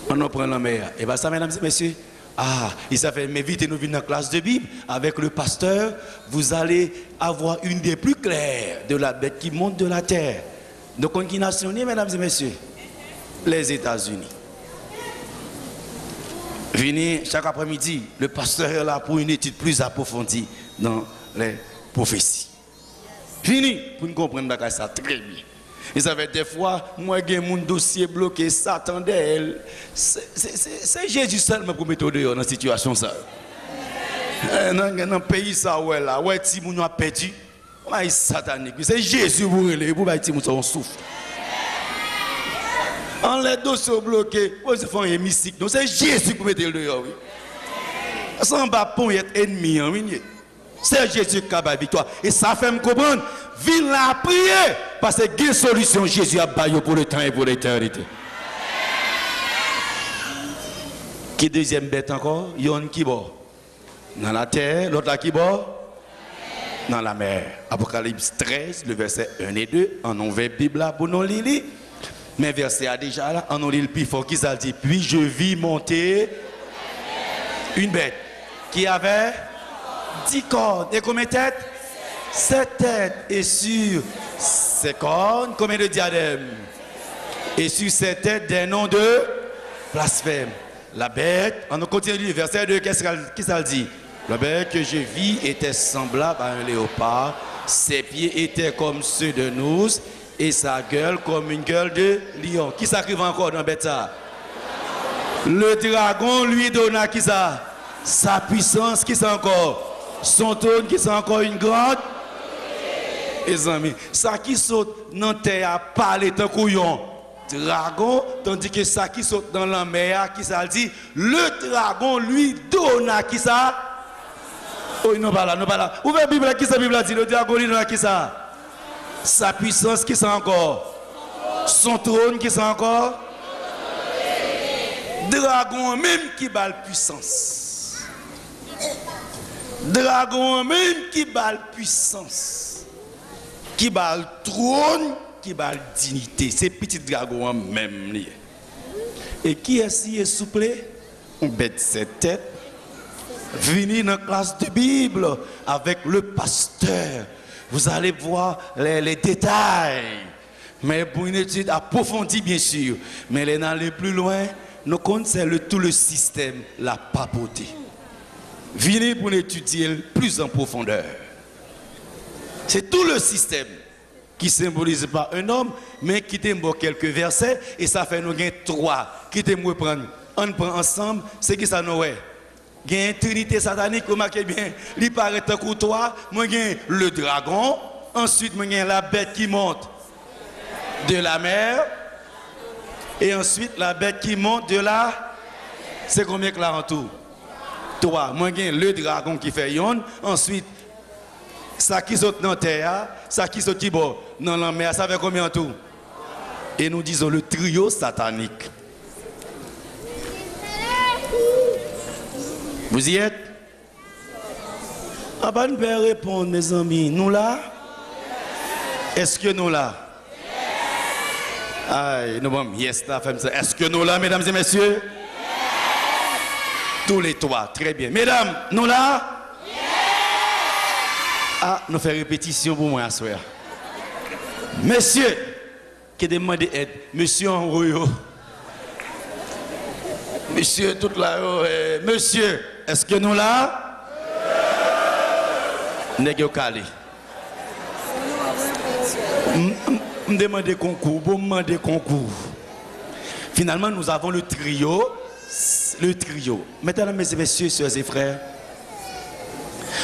On prend la mer. Et bien ça, mesdames et messieurs. Ah, il s'appelle, mais vite, nous venons dans la classe de Bible avec le pasteur. Vous allez avoir une des plus claires de la bête qui monte de la terre. Donc, on qui nation, mesdames et messieurs? Les États-Unis. Venez chaque après-midi, le pasteur est là pour une étude plus approfondie dans les prophéties. Fini pour nous comprendre ça très bien. Et ça fait des fois, moi j'ai mon dossier bloqué, Satan d'elle. C'est Jésus seulement pour mettre dehors dans cette situation ça. Dans le pays ça ouais là, ouais si moun a perdu, c'est satanique. C'est Jésus pour relé pour bailler moun on souffle. En les dossiers bloqués, vous faites un mystique. Donc c'est Jésus pour mettre dehors oui. Sans pas pour être ennemi oui. C'est Jésus qui a la victoire. Et ça fait me comprendre. Viens la prier. Parce que quelle solution Jésus a baillé pour le temps et pour l'éternité. Qui deuxième bête encore? Il y a un qui bord. Dans la terre, l'autre là qui bord? Dans la mer. Apocalypse 13, le verset 1 et 2. En ouvert Bible là pour nous lire. Mais verset a déjà là. En nous lit le plus fort qui ça dit. Puis je vis monter une bête qui avait 10 cornes. Et combien de têtes? 7 têtes. Et sur ces cornes, combien de diadèmes? Et sur ces têtes, des noms de blasphème. La bête, on continue, verset 2, qu'est-ce que ça dit? La bête que je vis était semblable à un léopard. Ses pieds étaient comme ceux de nous et sa gueule comme une gueule de lion. Qui s'arrive encore dans la bête ça? Le dragon lui donna qui ça? Sa puissance, qui ça encore? Son trône qui c'est encore une grande. Les amis, ça qui saute dans la terre a parlé tant couillon dragon, tandis que ça qui saute dans la mer, qui ça dit, le dragon lui donne à qui ça? Oh non pas là, non pas là. Ouvrez la Bible, qui ça Bible dit, le dragon lui donne à qui ça? Sa puissance qui ça encore? Son trône qui ça encore? Dragon même qui bat la puissance. Dragon même qui bat la puissance, qui bat le trône, qui bat la dignité. C'est petit dragon même. Et qui est souple? On bête cette tête. Venez dans la classe de Bible avec le pasteur. Vous allez voir les détails. Mais pour une étude approfondie, bien sûr. Mais les aller plus loin, nous connaissons tout le système, la papauté. Venez pour étudier plus en profondeur. C'est tout le système qui symbolise pas un homme, mais qui t'aime quelques versets, et ça fait nous gagner 3 qui t'aime prendre. On prend ensemble, c'est qui ça nous est? Il y a une trinité satanique, remarquez bien, il paraît un coup toi, moi j'ai le dragon, ensuite moi j'ai la bête qui monte de la mer, et ensuite la bête qui monte de la... C'est combien que là en tout? 3. Moi j'ai le dragon qui fait yon, ensuite ça qui saute dans la terre, ça qui saute dans la mer, ça fait combien en tout? Et nous disons le trio satanique. Vous y êtes? Ah ben, nous pouvons répondre, mes amis. Nous là? Est-ce que nous là? Aïe, nous bon, yes, la femme, est-ce que nous là, mesdames et messieurs? Tous les 3, très bien. Mesdames, nous là? Ah, nous faisons répétition pour moi à soir. Monsieur, qui demande aide, monsieur en royo. Monsieur, tout là, monsieur, est-ce que nous là? Nèg yo calé. Me demander concours, bon me demander concours. Finalement, nous avons le trio. Le trio. Mesdames et messieurs, sœurs et frères,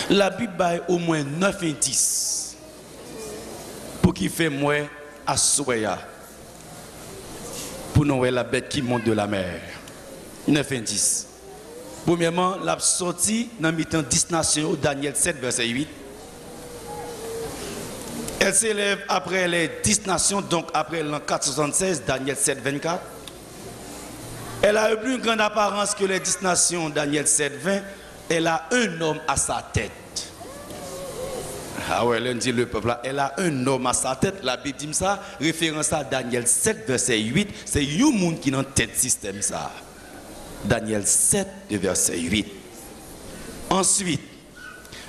la Bible a au moins 9 indices pour qu'il fait moins à soya. Pour nous voir la bête qui monte de la mer. 9 indices. Premièrement, la sortie dans le mi-temps 10 nations, Daniel 7, verset 8. Elle s'élève après les 10 nations, donc après l'an 476, Daniel 7, 24. Elle a une plus grande apparence que les 10 nations, Daniel 7, 20. Elle a un homme à sa tête. Ah ouais, elle dit le peuple là, elle a un homme à sa tête. La Bible dit ça, référence à Daniel 7, verset 8. C'est un monde qui est dans le tête système ça. Daniel 7, verset 8. Ensuite,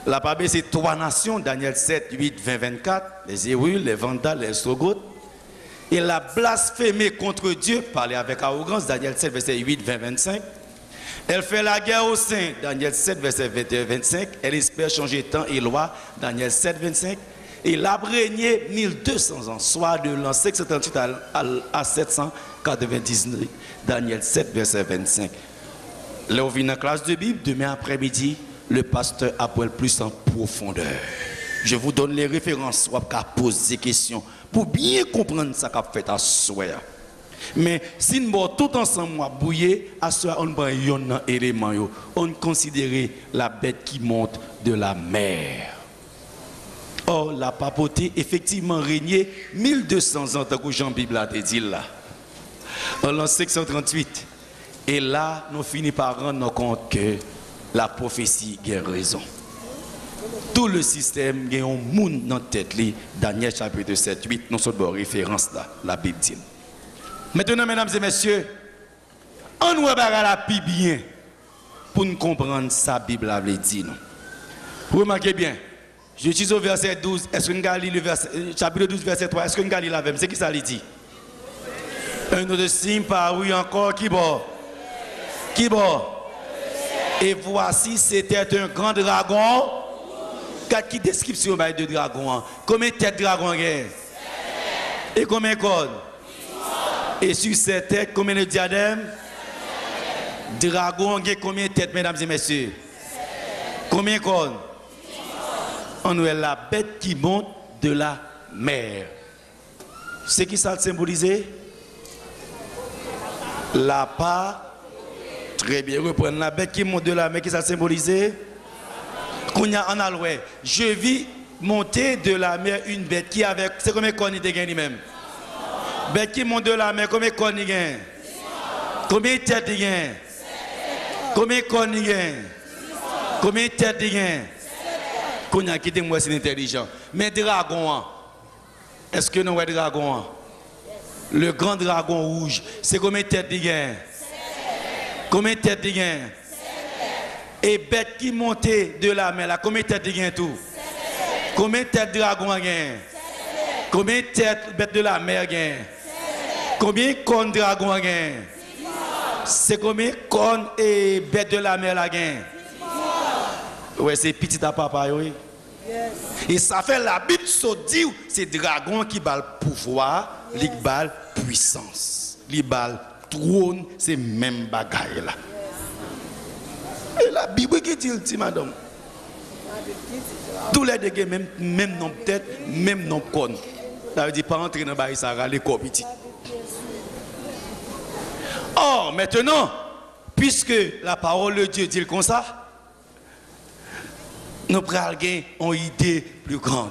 la Bible c'est 3 nations, Daniel 7, 8, 20, 24. Les Hérules, les Vandales, les Ostrogoths. Il a blasphémé contre Dieu, parlé avec arrogance, Daniel 7, verset 8, 20, 25. Elle fait la guerre aux saints, Daniel 7, verset 21-25. Elle espère changer temps et loi, Daniel 7, 25. Et il a régné 1200 ans, soit de l'an 538 à 799, Daniel 7, verset 25. Là, on vient dans la classe de Bible, demain après-midi, le pasteur apprend plus en profondeur. Je vous donne les références, soit qu'à poser des questions, pour bien comprendre ce qu'a fait à soi. Mais si nous tout ensemble bouiller, à soi on prend un élément, on considère la bête qui monte de la mer. Or, la papauté effectivement régné 1200 ans, tant que Jean-Bible a dit là. En l'an 538. Et là, nous finissons par rendre compte que la prophétie a raison. Tout le système a un monde dans la tête. Daniel chapitre 7, 8, nous sommes de référence là, la Bible dit. Maintenant, mesdames et messieurs, on nous regarde la Bible bien pour nous comprendre sa Bible a dit. Remarquez bien, je suis au verset 12, est-ce que nous allons lire le verset, chapitre 12, verset 3, est-ce que nous allons lire la même? C'est qui ça dit? Un autre signe par oui encore qui bon? Qui bon? Et voici, c'était un grand dragon. Quelle description de dragon? Combien de têtes dragon il y a? Et combien de cornes? Et sur cette tête, combien de diadèmes? Dragon, il y a combien de têtes, mesdames et messieurs? Combien de cornes? On est la bête qui monte de la mer. C'est qui ça symbolise? La part. Très bien, reprendre la bête qui monte de la mer, qui ça symbolise? On a loué. Je vis monter de la mer une bête qui avait. C'est combien de cornes il gagne lui-même? Bête qui monte de la mer, combien de cornes il gagne? Combien de têtes il gagne? Combien de cornes il gagne? Combien de têtes il gagne? Qu'on a quitté moi, c'est intelligent. Mais dragon, est-ce que nous avons dragon? Le grand dragon rouge, c'est combien de têtes il gagne? Combien de têtes il gagne? Et bête qui montait de la mer, là, combien de têtes il gagne tout? Combien de têtes dragon gagne? Combien de têtes bête de la mer gagne? Combien de cornes dragon gagne? C'est combien de cornes et bête de la mer la gagne? Ouais, c'est petit à papa, oui. Et ça fait la Bible se dit, c'est dragon qui bat le pouvoir, qui bat la puissance, qui bat le trône, c'est même bagaille là. Et la Bible qui dit, madame, tous les deux, même nom tête, même nom corne. Ça veut dire pas entrer dans le bail, ça va les corps petits. Or, maintenant, puisque la parole de Dieu dit comme ça, nous prenons une idée plus grande.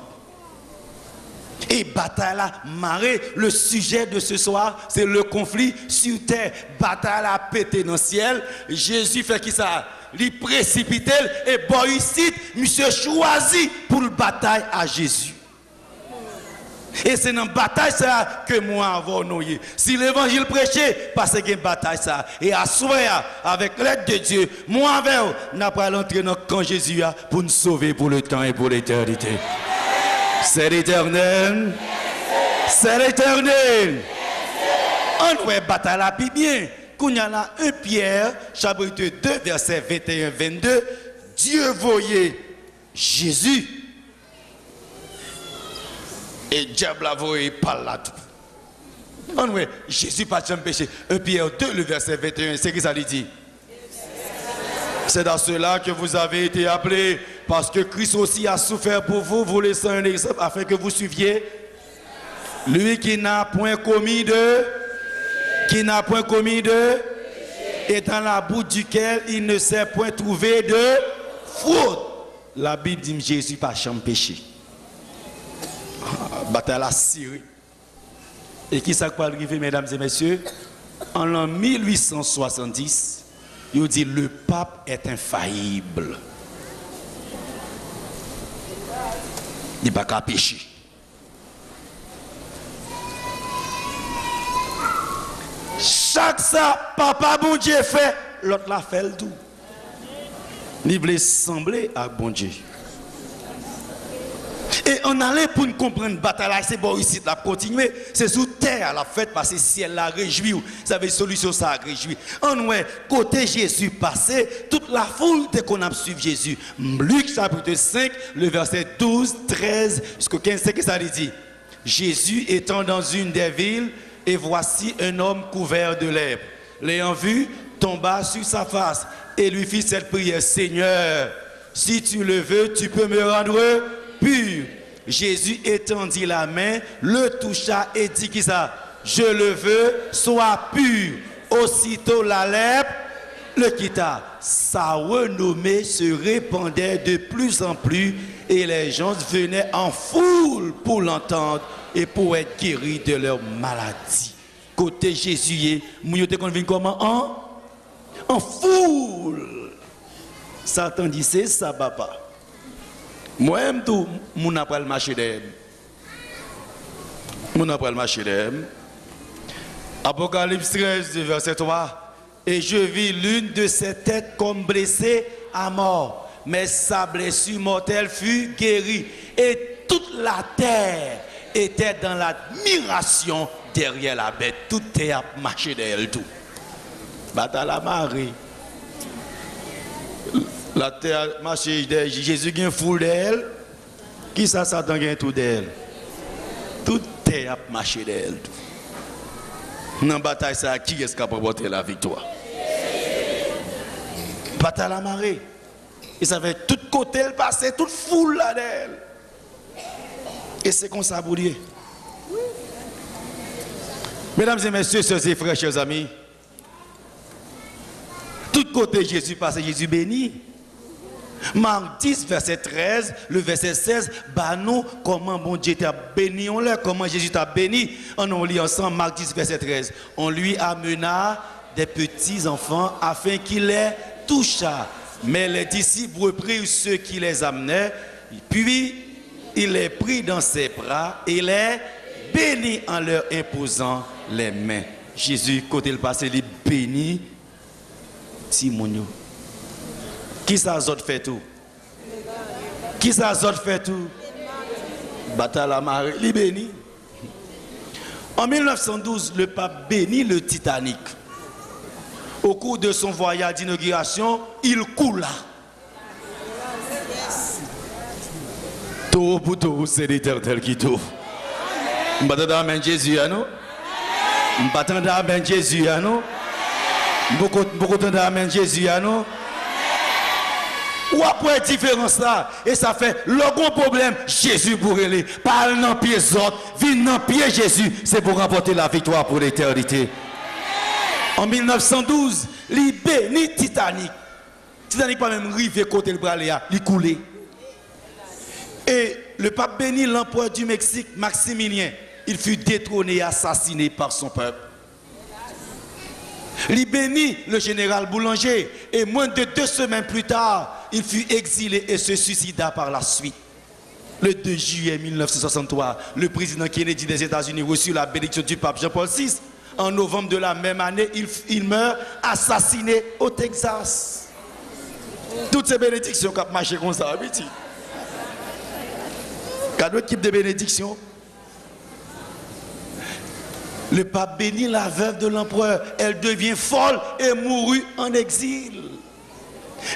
Et bataille là, marée, le sujet de ce soir, c'est le conflit sur terre. Bataille là, pété dans le ciel. Jésus fait qui ça? Il précipite et bon ici, monsieur choisi pour le bataille à Jésus. Et c'est dans la bataille ça que moi avons noué. Si l'évangile prêché, parce qu'il y a une bataille ça. Et à soi, avec l'aide de Dieu, moi avec vous, n'a pas l'entrée dans le camp Jésus pour nous sauver pour le temps et pour l'éternité. C'est l'éternel. C'est l'éternel. On va bataille la bien. Quand il y a 1 Pierre, chapitre 2, verset 21-22, Dieu voyait Jésus. Et le diable a voyé par là tout. On voit Jésus pas de péché. 1 Pierre 2, le verset 21, c'est ce que ça lui dit. C'est dans cela que vous avez été appelés, parce que Christ aussi a souffert pour vous, vous laissant un exemple afin que vous suiviez. Lui qui n'a point commis de, et dans la bouche duquel il ne s'est point trouvé de fraude. La Bible dit Jésus pas de péché. Bataille à Syrie. Et qui ça va arriver, mesdames et messieurs? En l'an 1870, il dit le pape est infaillible. Il n'y a pas qu'à pécher. Chaque ça, papa bon Dieu fait, l'autre l'a fait le tout. Il voulait sembler à bon Dieu. Et on allait pour nous comprendre la bataille, c'est bon ici, la continuer. C'est sous terre la fête parce que ciel la réjouit. Ça veut solution ça a réjoui. En ouais, côté Jésus passé, toute la foule dès qu'on a suivi Jésus. Luc chapitre 5, le verset 12, 13 jusqu'au 15, c'est que ça dit. Jésus étant dans une des villes, et voici un homme couvert de lèpre. L'ayant vu, tomba sur sa face et lui fit cette prière: Seigneur, si tu le veux, tu peux me rendre pur. Jésus étendit la main, le toucha et dit qui ça? Je le veux, sois pur. Aussitôt la lèpre le quitta. Sa renommée se répandait de plus en plus et les gens venaient en foule pour l'entendre et pour être guéris de leur maladie. Côté Jésus, nous te convaincu comment? En foule. Satan dit c'est ça, papa. Moi-même, tout, mon après le marché d'elle. Mon après le marché d'elle. Apocalypse 13, verset 3. Et je vis l'une de ses têtes comme blessée à mort, mais sa blessure mortelle fut guérie. Et toute la terre était dans l'admiration derrière la bête. Tout est à marcher d'elle, tout. Bataille la marée. La terre marche d'elle. Jésus a une foule d'elle. Qui ça, Satan a tout d'elle? Tout est à marcher d'elle. Dans la bataille, ça, qui est-ce qui a porté la victoire? Bataille la marée. Et ça fait tout côté le passé, toute foule là d'elle. Et c'est comme ça, pour Dieu. Mesdames et messieurs, sœurs et frères, chers amis, tout côté Jésus passe, Jésus béni. Marc 10, verset 13, le verset 16, bah nous, comment bon Dieu t'a béni, on l'a, comment Jésus t'a béni. On lit ensemble Marc 10, verset 13. On lui amena des petits enfants afin qu'il les touchât. Mais les disciples reprirent ceux qui les amenaient, puis il les prit dans ses bras et les bénit en leur imposant les mains. Jésus, côté le passé, il bénit Simonio. Qui ça autres fait tout? Qui ça autres fait tout? Bataille la marée, il bénit. En 1912, le pape bénit le Titanic. Au cours de son voyage d'inauguration, il coula. Tout pour tout, c'est l'Éternel qui tout. Je vais t'entendre Jésus à nous. Je vais t'entendre Jésus à nous. Beaucoup t'entendre Jésus à nous. Ou après différence là, et ça fait le gros problème, Jésus pour aller, parle dans pied autres, vient dans pied Jésus, c'est pour remporter la victoire pour l'éternité. En 1912, il bénit Titanic. Titanic pas même rivé côté le bras, il coulé. Et le pape bénit l'empereur du Mexique, Maximilien. Il fut détrôné et assassiné par son peuple. Il bénit le général Boulanger et moins de 2 semaines plus tard, il fut exilé et se suicida par la suite. Le 2 juillet 1963, le président Kennedy des États-Unis reçut la bénédiction du pape Jean-Paul VI. En novembre de la même année, il meurt assassiné au Texas. Toutes ces bénédictions qui ont marché comme ça, habitude. Quelle autre type de bénédiction? Le pape bénit la veuve de l'empereur. Elle devient folle et mourut en exil.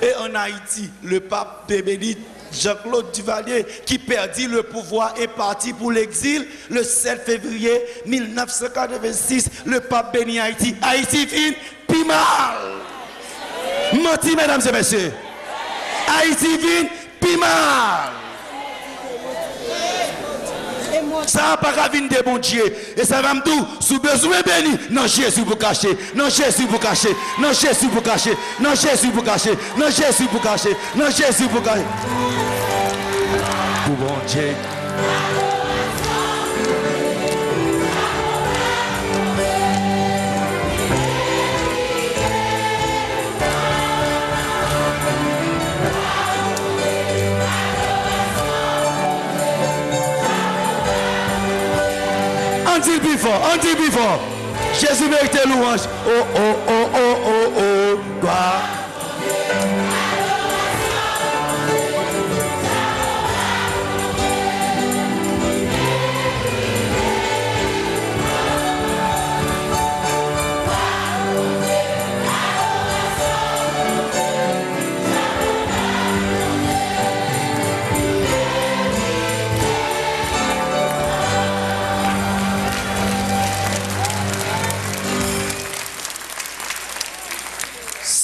Et en Haïti, le pape bénit Jean-Claude Duvalier, qui perdit le pouvoir et parti pour l'exil le 7 février 1986. Le pape bénit Haïti. Haïti vient plus mal. Menti, mesdames et messieurs. Haïti vient plus mal. Ça n'a pas qu'à venir de bon Dieu. Et ça va me dire, sous besoin béni, non Jésus pour cacher, non Jésus pour cacher, non Jésus pour cacher, non Jésus pour cacher, non Jésus pour cacher, non Jésus pour cacher. Pour bon Dieu. On dit plus fort. Jésus mérite louange. Oh, oh, oh, oh, oh, oh, gloire.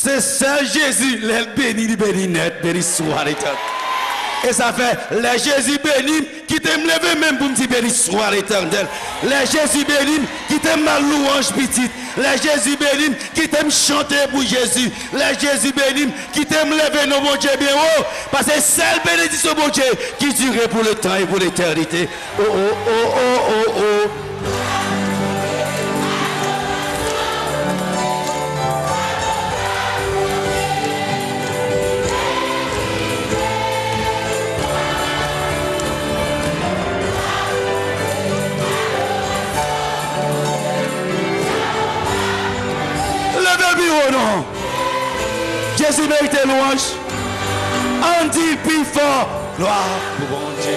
C'est seul Jésus, les béni net, béni soit l'éternel. Et ça fait, les Jésus béni, qui t'aime lever même pour me dire béni soit l'éternel. Les Jésus béni, qui t'aime ma louange petite. Les Jésus béni, qui t'aime chanter pour Jésus. Les Jésus béni, qui t'aime lever nos bon Dieu bien haut. Parce que c'est celle bénédiction bon Dieu qui dure pour le temps et pour l'éternité. Oh, oh, oh, oh, oh, oh. Oh non, Jésus mérite louange. On dit plus fort, gloire pour bon Dieu.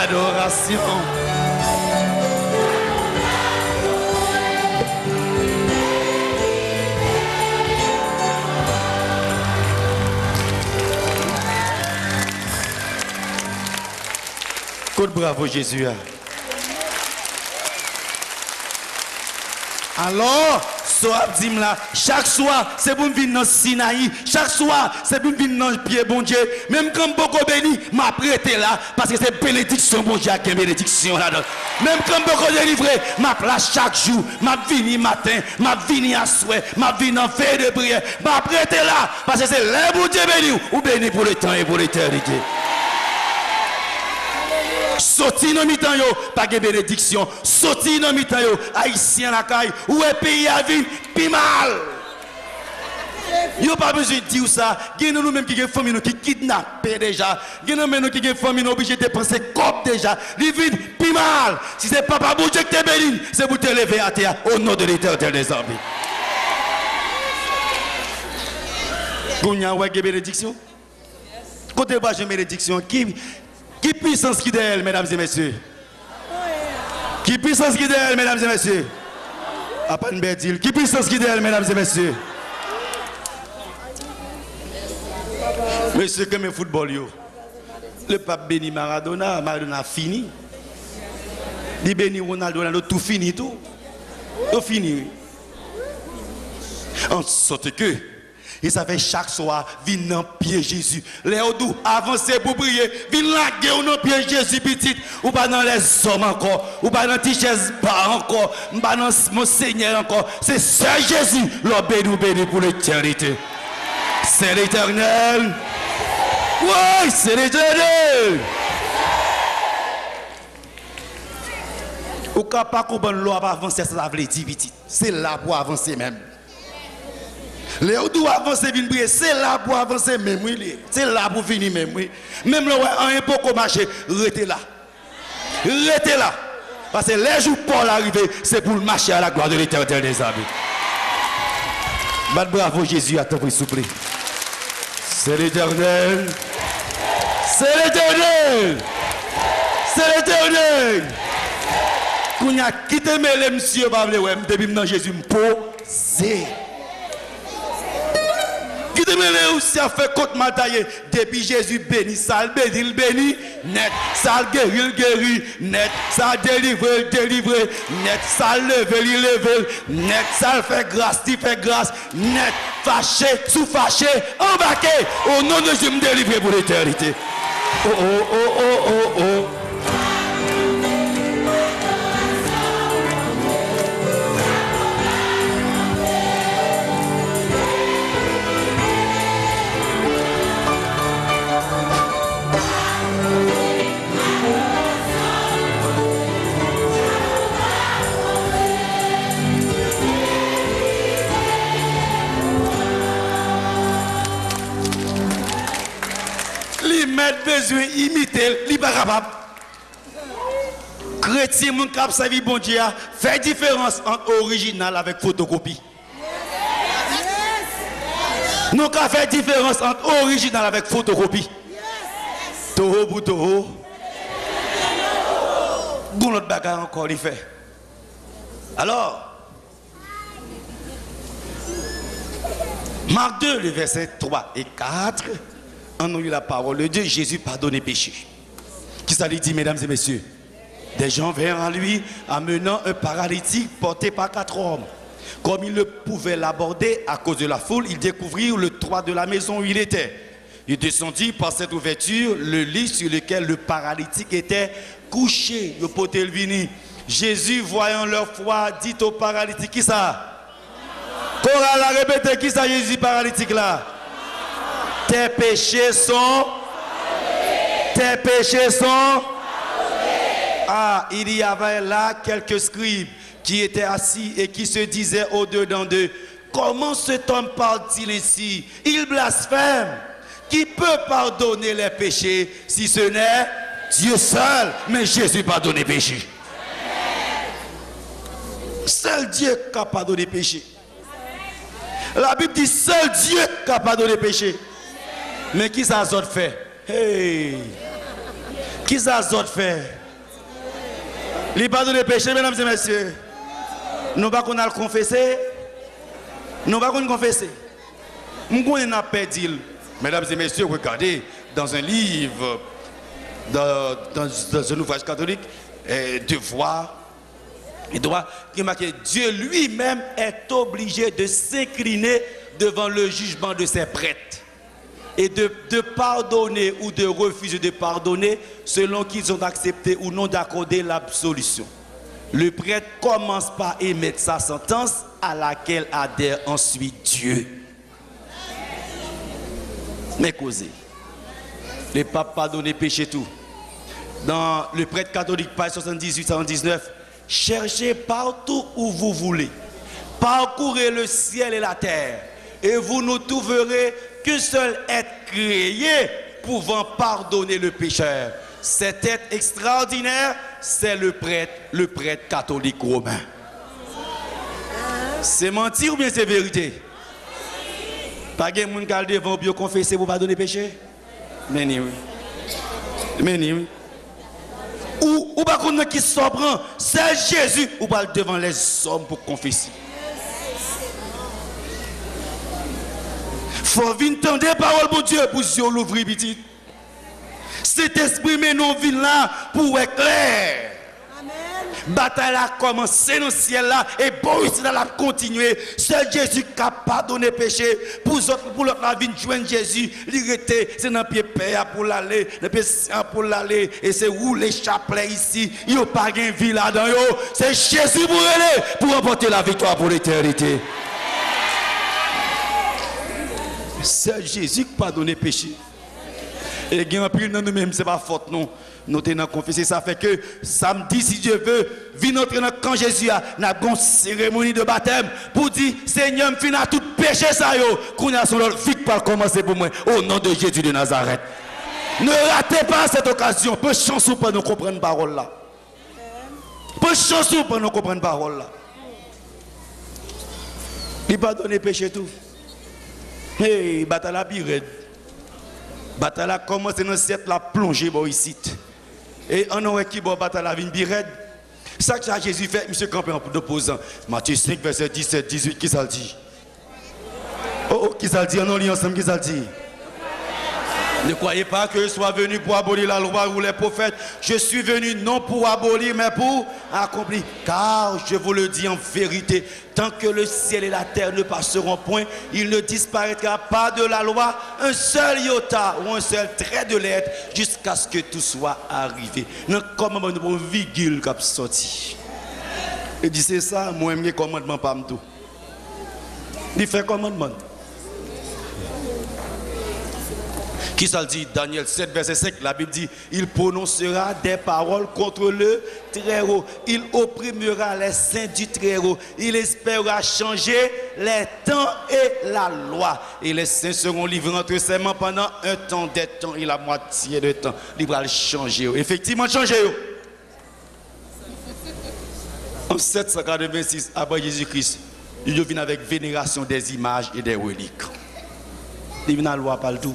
Adoration. Bravo Jésus. Alors, soir dit là, chaque soir, c'est pour me venir dans Sinaï. Chaque soir, c'est pour me venir dans le pied, bon Dieu. Même quand beaucoup béni, m'a prêté là, parce que c'est bénédiction, bon Dieu, qui est bénédiction là-dedans. Même quand beaucoup délivré, m'a place chaque jour, m'a vini matin, m'a vini à souhait, m'a vini en fait de prière, m'a prêté là, parce que c'est là, bon Dieu béni, ou béni pour le temps et pour l'éternité. Sorti dans mi-temps yo, pas de bénédiction. Sorti dans mi-temps yo, haïtien la caille, où est pays à vivre, pi mal. Yo pas besoin de dire ça. Gen nous même qui gen famille qui kidnappé déjà. Gen nous même qui gen famille obligé de dépenser cop déjà. Li vide pi mal. Si c'est papa bon Dieu qui te bénit, c'est pour te lever à terre au nom de l'Éternel des armées. Gounya ouais bénédiction. Côté bas j'ai bénédiction qui puissance qui d'elle, mesdames et messieurs? Qui puissance qui d'elle, mesdames et messieurs? À pas une belle deal. Qui puissance qui d'elle, mesdames et messieurs? Monsieur, comme le football, yo. Le pape béni Maradona, Maradona fini. Il béni Ronaldo, tout fini, tout. Tout fini. En sorte que, et ça fait chaque soir, vin dans pied Jésus. Les odou, avancez pour prier, vin laguer dans pied Jésus petit, ou pas dans les hommes encore, ou pas dans les chaises bas encore, ou pas dans mon Seigneur encore. C'est ça Jésus, le béni pour l'éternité. C'est l'éternel. Oui, c'est l'éternel. Ou quand pas qu'on bonne loi pour avancer, ça veut dire petit. C'est là pour avancer même. Les gens doivent avancer, c'est là pour avancer même, c'est là pour finir même. Même le un peu comme marcher, restez là. Restez là. Parce que les jours Paul arrivé, c'est pour marcher à la gloire de l'Éternel des armées. Bravo Jésus, à ton prix, s'il vous plaît. C'est l'Éternel. C'est l'Éternel. C'est l'Éternel. Quand il a quitté les monsieur, depuis maintenant Jésus me pose. Qui te mêle aussi à faire côte mataillé depuis Jésus béni, ça le béni, net, ça le guéri, net, ça délivre, net, ça lever, net, ça le fait grâce, net, fâché, sous fâché, embarqué, au nom de Jésus me délivrer pour l'éternité. Oh, oh, oh, oh, oh, oh. Besoin imiter, il n'est pas capable. Chrétien, mon cap, sa vie, bon Dieu, fait différence entre original avec photocopie. Nous avons fait différence entre original avec photocopie. Toho pour toho. Bon, notre bagarre encore, il fait. Alors, Marc 2, le verset 3 et 4. En nous la parole de Dieu, Jésus pardonne les péchés. Qui ça lui dit, mesdames et messieurs? Des gens vinrent à lui, amenant un paralytique porté par 4 hommes. Comme il ne pouvait l'aborder à cause de la foule, il découvrit le toit de la maison où il était. Il descendit par cette ouverture le lit sur lequel le paralytique était couché. Le potel vini. Jésus, voyant leur foi, dit au paralytique, qui ça? Chorale a répété, qui ça Jésus paralytique là? Tes péchés sont... Tes péchés sont... Ah, il y avait là quelques scribes qui étaient assis et qui se disaient au-dedans d'eux, comment cet homme parle-t-il ainsi? Il blasphème. Qui peut pardonner les péchés si ce n'est Dieu seul? Mais Jésus pardonne les péchés. Seul Dieu qui a pardonné les péchés. La Bible dit seul Dieu qui a pardonné les péchés. Mais qui ça a fait? Hey! Qui ça a fait? Il pardonne les péchés, mesdames et messieurs. Nous ne pouvons pas le confesser. Nous ne pouvons pas le confesser. Nous avons perdu. Mesdames et messieurs, regardez dans un livre, dans un ouvrage catholique, Devoir, il doit marquer Dieu lui-même est obligé de s'incliner devant le jugement de ses prêtres et de pardonner ou de refuser de pardonner selon qu'ils ont accepté ou non d'accorder l'absolution. Le prêtre commence par émettre sa sentence à laquelle adhère ensuite Dieu. Mais causé. Le pape pardonne les péchés tout. Dans le prêtre catholique, page 78-119, cherchez partout où vous voulez. Parcourez le ciel et la terre. Et vous ne trouverez qu'un seul être créé pouvant pardonner le pécheur. Cet être extraordinaire, c'est le prêtre catholique romain. C'est mentir ou bien c'est vérité? Pas de monde qui devant bien confesser pour pardonner péché? Mais oui. Mais oui. Ou pas qu'on qui s'en c'est Jésus ou pas devant les hommes pour confesser. Faut venir entendre la parole de Dieu pour Dieu l'ouvrir petit. C'est exprimer nos vies là pour être clair. Bataille a commencé dans le ciel là et bon ici là a continué. C'est Jésus qui a pardonné péché pour l'autre la vie de joindre Jésus. Il était c'est dans pied père pour l'aller, dans pied saint pour l'aller et c'est où les chapelets ici. Il n'y a pas de vie là-dedans. C'est Jésus pour aller pour remporter la victoire pour l'éternité. C'est Jésus qui a pardonné péché. Et il y a un pile dans nous-mêmes, ce n'est pas faute non. Nous tenons confessé, ça fait que samedi, si Dieu veut, venir entrer dans quand Jésus a une cérémonie de baptême pour dire Seigneur, me finit à tout péché ça yo. Qu'on a son victoire commencer pour moi au nom de Jésus de Nazareth. Ne ratez pas cette occasion. Peu chance pour nous comprendre la parole là. Peu chance pour nous comprendre la parole là. Il va donner péché tout. Hey, bataille à birette. Bataille a commencé dans le siècle la plongée ici. Et on aurait qui bon bataille la vie birette. Ça que Jésus fait, monsieur campé en opposant. Matthieu 5 verset 17 18 qui ça le dit? Oh qui ça le dit? On lit ensemble qui ça le dit? Ne croyez pas que je sois venu pour abolir la loi ou les prophètes. Je suis venu non pour abolir, mais pour accomplir. Car je vous le dis en vérité, tant que le ciel et la terre ne passeront point, il ne disparaîtra pas de la loi un seul iota ou un seul trait de lettre jusqu'à ce que tout soit arrivé. Non, commandement de mon virgule qui a sorti. Il dit c'est ça, moi j'aime commandement pas tout. Il fait commandement. Qui ça le dit? Daniel 7, verset 5, la Bible dit, il prononcera des paroles contre le Très-Haut. Il opprimera les saints du Très-Haut. Il espérera changer les temps et la loi. Et les saints seront livrés entre ses mains pendant un temps, des temps et la moitié de temps. Il va le changer. Effectivement, changer. En 786, après Jésus-Christ, il vient avec vénération des images et des reliques. Il vient à la loi partout.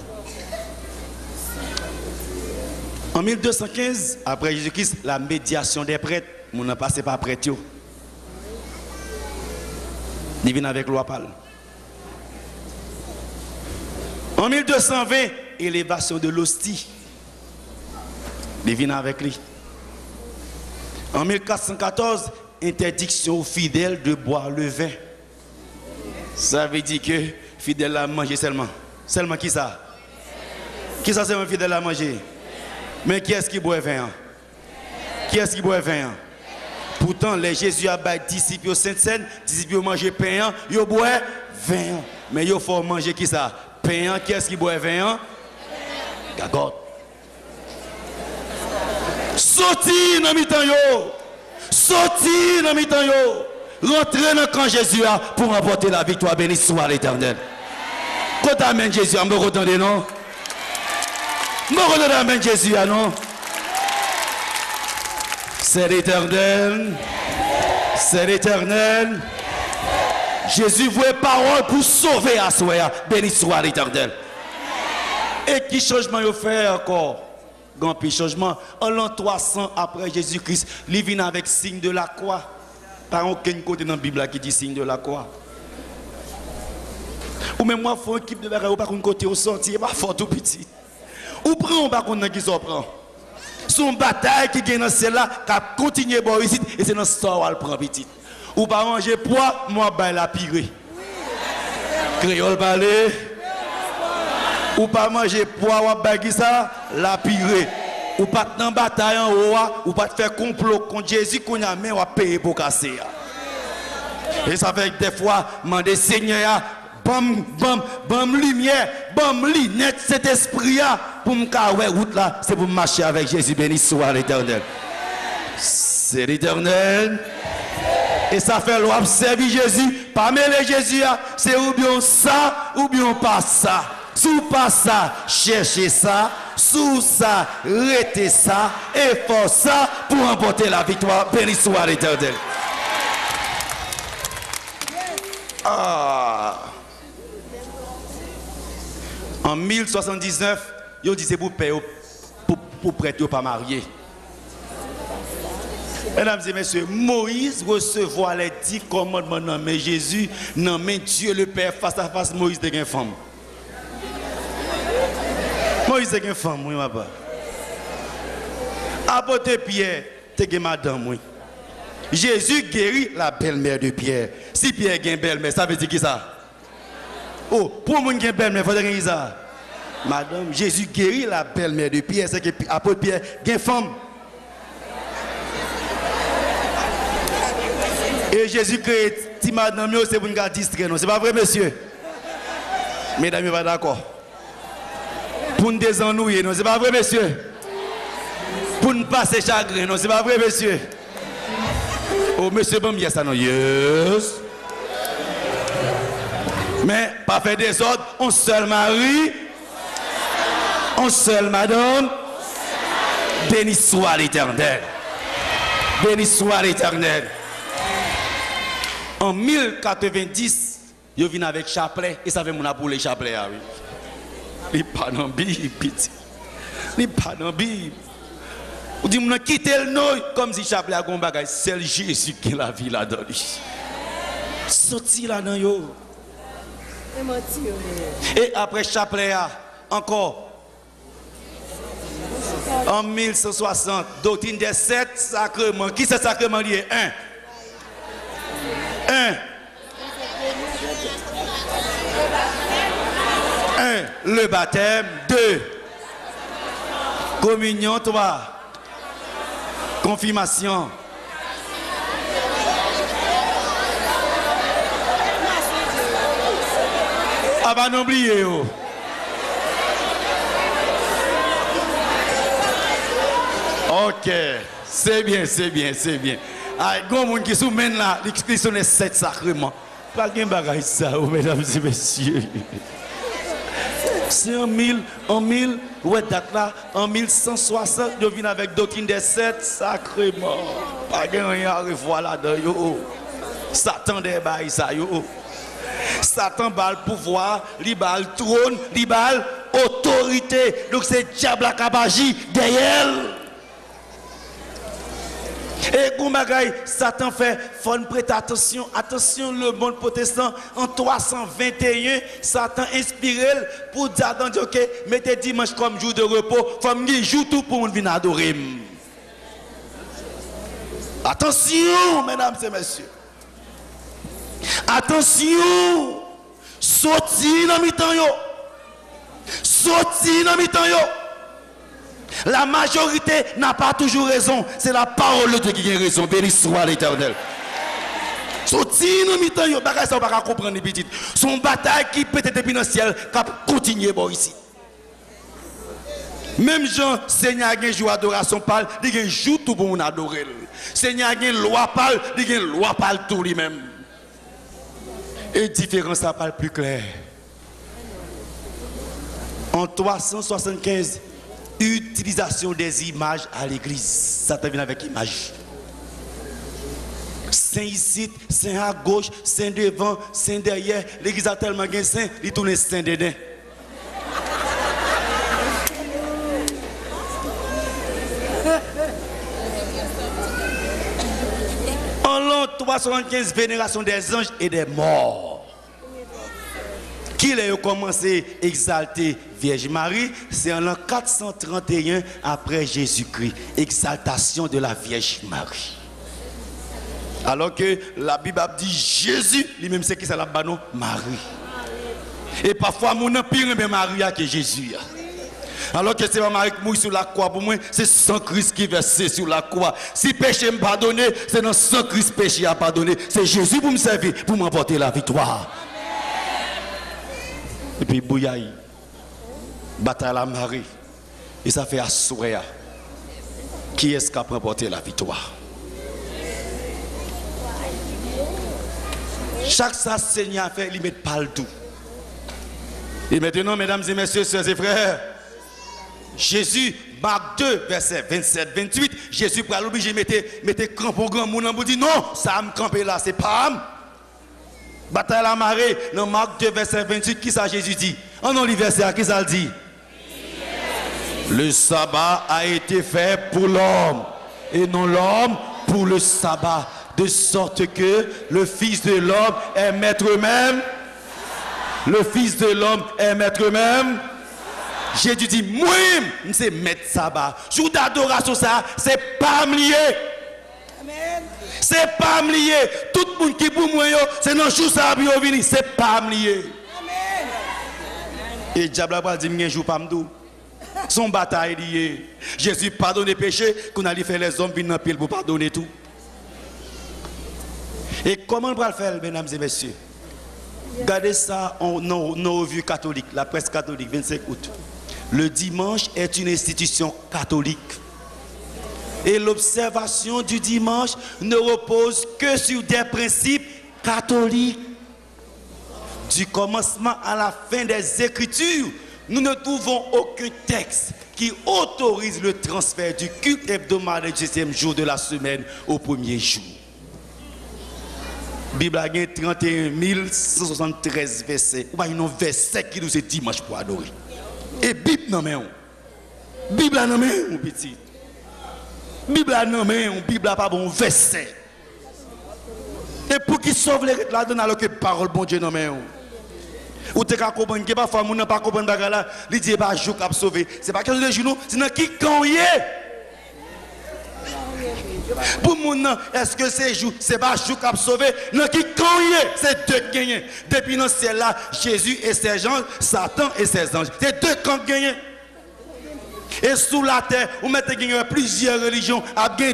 En 1215, après Jésus-Christ, la médiation des prêtres, on n'a passé par prêtre. Il vient avec loi parle. En 1220, élévation de l'hostie. Il vient avec lui. En 1414, interdiction aux fidèles de boire le vin. Ça veut dire que fidèle à manger seulement. Seulement qui ça? Qui ça c'est un fidèle à manger? Mais qui est-ce qui boit le vin? Qui est-ce qui boit le vin? Pourtant, les Jésus a dit disciples au Sainte-Seine, disciples manger pain, ils boivent vin. Mais il faut manger qui ça? Pain, qui est-ce qui boit le vin? Gagote. Sorti dans mi-temps yo. Sorti dans mi-temps yo. Rentrez dans le camp Jésus pour remporter la victoire. Béni soit l'Éternel. Quand amène Jésus, on me retendez non? Me retendez amène Jésus non? C'est l'Éternel. C'est l'Éternel. Jésus voulait parole pour sauver à soi. Béni soit l'Éternel. Et qui changement il fait encore? Grand petit changement. En l'an 300 après Jésus-Christ, il vient avec signe de la croix. Pas aucun côté dans la Bible qui dit signe de la croix. Ou même moi, il faut une équipe de bagaille, ou pas qu'on côté au sorti, pas fort tout petit. Ou prend, ou pas qu'on a qui s'en prend. Son bataille qui gagne dans celle-là, qui a continué à ici, et c'est dans ce soir où elle prend petit. Ou pas manger poids, moi, bah, la pire. Créole parler. Ou pas manger poids, ou pas qui ça, la pire. Ou pas dans bataille en haut, ou pas faire complot contre Jésus, qu'on a même, ou payer pour casser. Et ça fait que des fois, demander Seigneur, bam lumière, bam lunette, cet esprit pour me carrer route là, c'est pour marcher avec Jésus. Béni soit l'Éternel. C'est l'Éternel. Et ça fait l'on servir Jésus, pas mêler Jésus, c'est ou bien ça, ou bien pas ça. Sous pas ça, cherchez ça, sous ça, restez ça, et force ça pour remporter la victoire. Béni soit l'Éternel. Ah. En 1079, ils disaient pour payer pour prêter pas marié. Mesdames et messieurs, Moïse recevoir les 10 commandements dans main Jésus, dans main Dieu le Père face à face. Moïse était une femme. Moïse était une femme, oui, ma part. Apôtre Pierre, était une madame, oui. Jésus guérit la belle-mère de Pierre. Si Pierre a une belle-mère, ça veut dire qui ça? Oh, pour moi qui a une belle-mère, il faut dire qui ça? Madame, Jésus guérit la belle-mère de Pierre, c'est que apôtre Pierre a une femme. Et Jésus crée ti madame, c'est pour nous distraire, non? C'est pas vrai, monsieur? Mesdames, vous pas d'accord? Pour nous désennuyer, non? C'est pas vrai, monsieur? Pour nous passer chagrin, non? C'est pas vrai, monsieur? Oh, monsieur, bon, yes, ça, non? Yes. Mais, pas faire des ordres, on seul mari, on seul madame, béni soit l'Éternel. Béni soit l'Éternel. En 1090, je viens avec chapelet, et ça fait mon pour les chapelets. Oui. Les pas dans la Bible, petit. Les pas dans la Bible. Vous dites, on a quitté le nom, comme si chapelet a un bagage. C'est Jésus qui la vie là-dedans. Sorti là-dedans, yo. Et après chapelet, encore. En 1160, doctrine des 7 sacrements. Qui c'est sacrement lié? 1. Le baptême. 2. Communion. 3. Confirmation. Ah bah n'oubliez oh. Ok, c'est bien, c'est bien, c'est bien. Ah, il y a des gens qui sont là, qui sont les 7 sacrements. Pas de bagaille ça, mesdames et messieurs. C'est en 1000, ouais, date là, en 1160, je viens avec doctrine des 7 sacrements. Pas de rien à revoir là-dedans. Satan débaille ça, yo. Satan a le pouvoir, il a le trône, il a l'autorité. Donc c'est le diable qui a agi derrière. Et Goumagaï, Satan fait, faut prêter attention, attention, le monde protestant, en 321, Satan inspiré pour dire, ok, mettez dimanche comme jour de repos, faut me jour tout pour venir adorer. Attention, mesdames et messieurs. Attention, sorti dans mi-temps yo. Sorti dans mi-temps yo. La majorité n'a pas toujours raison. C'est la parole de Dieu qui a raison. Béni soit l'Éternel. Sorti dans mi-temps yo. Bagay ça pas comprendre les petites. Son bataille qui peut être depuis dans le ciel, qui continue bon ici. Même Jean, Seigneur a un jour d'adoration parle, il y a un jour tout pour nous adorer. Seigneur a une loi parle, il y a une loi parle tout lui-même. Et différence ça parle plus clair. En 375, utilisation des images à l'église. Ça te vient avec image. Saint ici, saint à gauche, saint devant, saint derrière. L'église a tellement de saint, il tourne saint dedans. En l'an 375, vénération des anges et des morts. Qui a commencé à exalter Vierge Marie, c'est en l'an 431 après Jésus-Christ. Exaltation de la Vierge Marie. Alors que la Bible dit Jésus, lui-même c'est qui ça la banon Marie. Et parfois mon pire mais Marie que Jésus. Alors que c'est Marie qui mouille sur la croix pour moi, c'est sang Christ qui versé sur la croix. Si péché me pardonné, c'est dans sang Christ péché à pardonner. C'est Jésus pour me servir, pour m'emporter la victoire. Et puis bouillaille, bataille à la Marie. Et ça fait assurer qui est-ce qui a remporté la victoire. Chaque ça Seigneur a fait, il met pas le tout. Et maintenant, mesdames et messieurs, sœurs et frères, Jésus, Marc 2, verset 27-28, Jésus pour l'obliger mettre crampon grand monde pour dire non, ça me camper là, c'est pas bataille à la marée, dans Marc 2, verset 28, qui ça Jésus dit? En non, le verset, qui ça le dit? Le sabbat a été fait pour l'homme, et non l'homme pour le sabbat, de sorte que le Fils de l'homme est maître même. Le Fils de l'homme est maître même. Jésus dit, moi, c'est maître sabbat. Jour d'adoration, ça, c'est pas lié. C'est pas lié. Tout le monde qui pour moi, c'est dans le jour ça qui vient, c'est pas lié. Et diable a dit, un jour pas m'dou. Son bataille lié. Jésus pardonne les péchés, qu'on a fait les hommes venir dans pile pour pardonner tout. Et comment on va le faire, mesdames et messieurs? Regardez ça en nos revues catholiques, la presse catholique, 25 août. Le dimanche est une institution catholique. Et l'observation du dimanche ne repose que sur des principes catholiques. Du commencement à la fin des Écritures, nous ne trouvons aucun texte qui autorise le transfert du culte hebdomadaire du 7e jour de la semaine au premier jour. La Bible a 31 173 versets. Ou bien un verset qui nous dit dimanche pour adorer. Et Bible non mais on. Bible non mais on petit. Bible non mais on. Bible pas bon verset. Et pour qui sauve les là donne alors que parole bon Dieu non mais on. Ou te ka comprendre que parfois moun pas comprendre bagarre là, il dit pas jou cap sauver. C'est pas question de genou, c'est dans qui conye. Pour moun est-ce que c'est jou, c'est pas jou cap sauver, dans qui conye, c'est deux gagnants. Depuis dans ciel là, Jésus et ses anges, Satan et ses anges. C'est deux camps gagnants. Et sous la terre, vous mettez gagner plusieurs religions, à deux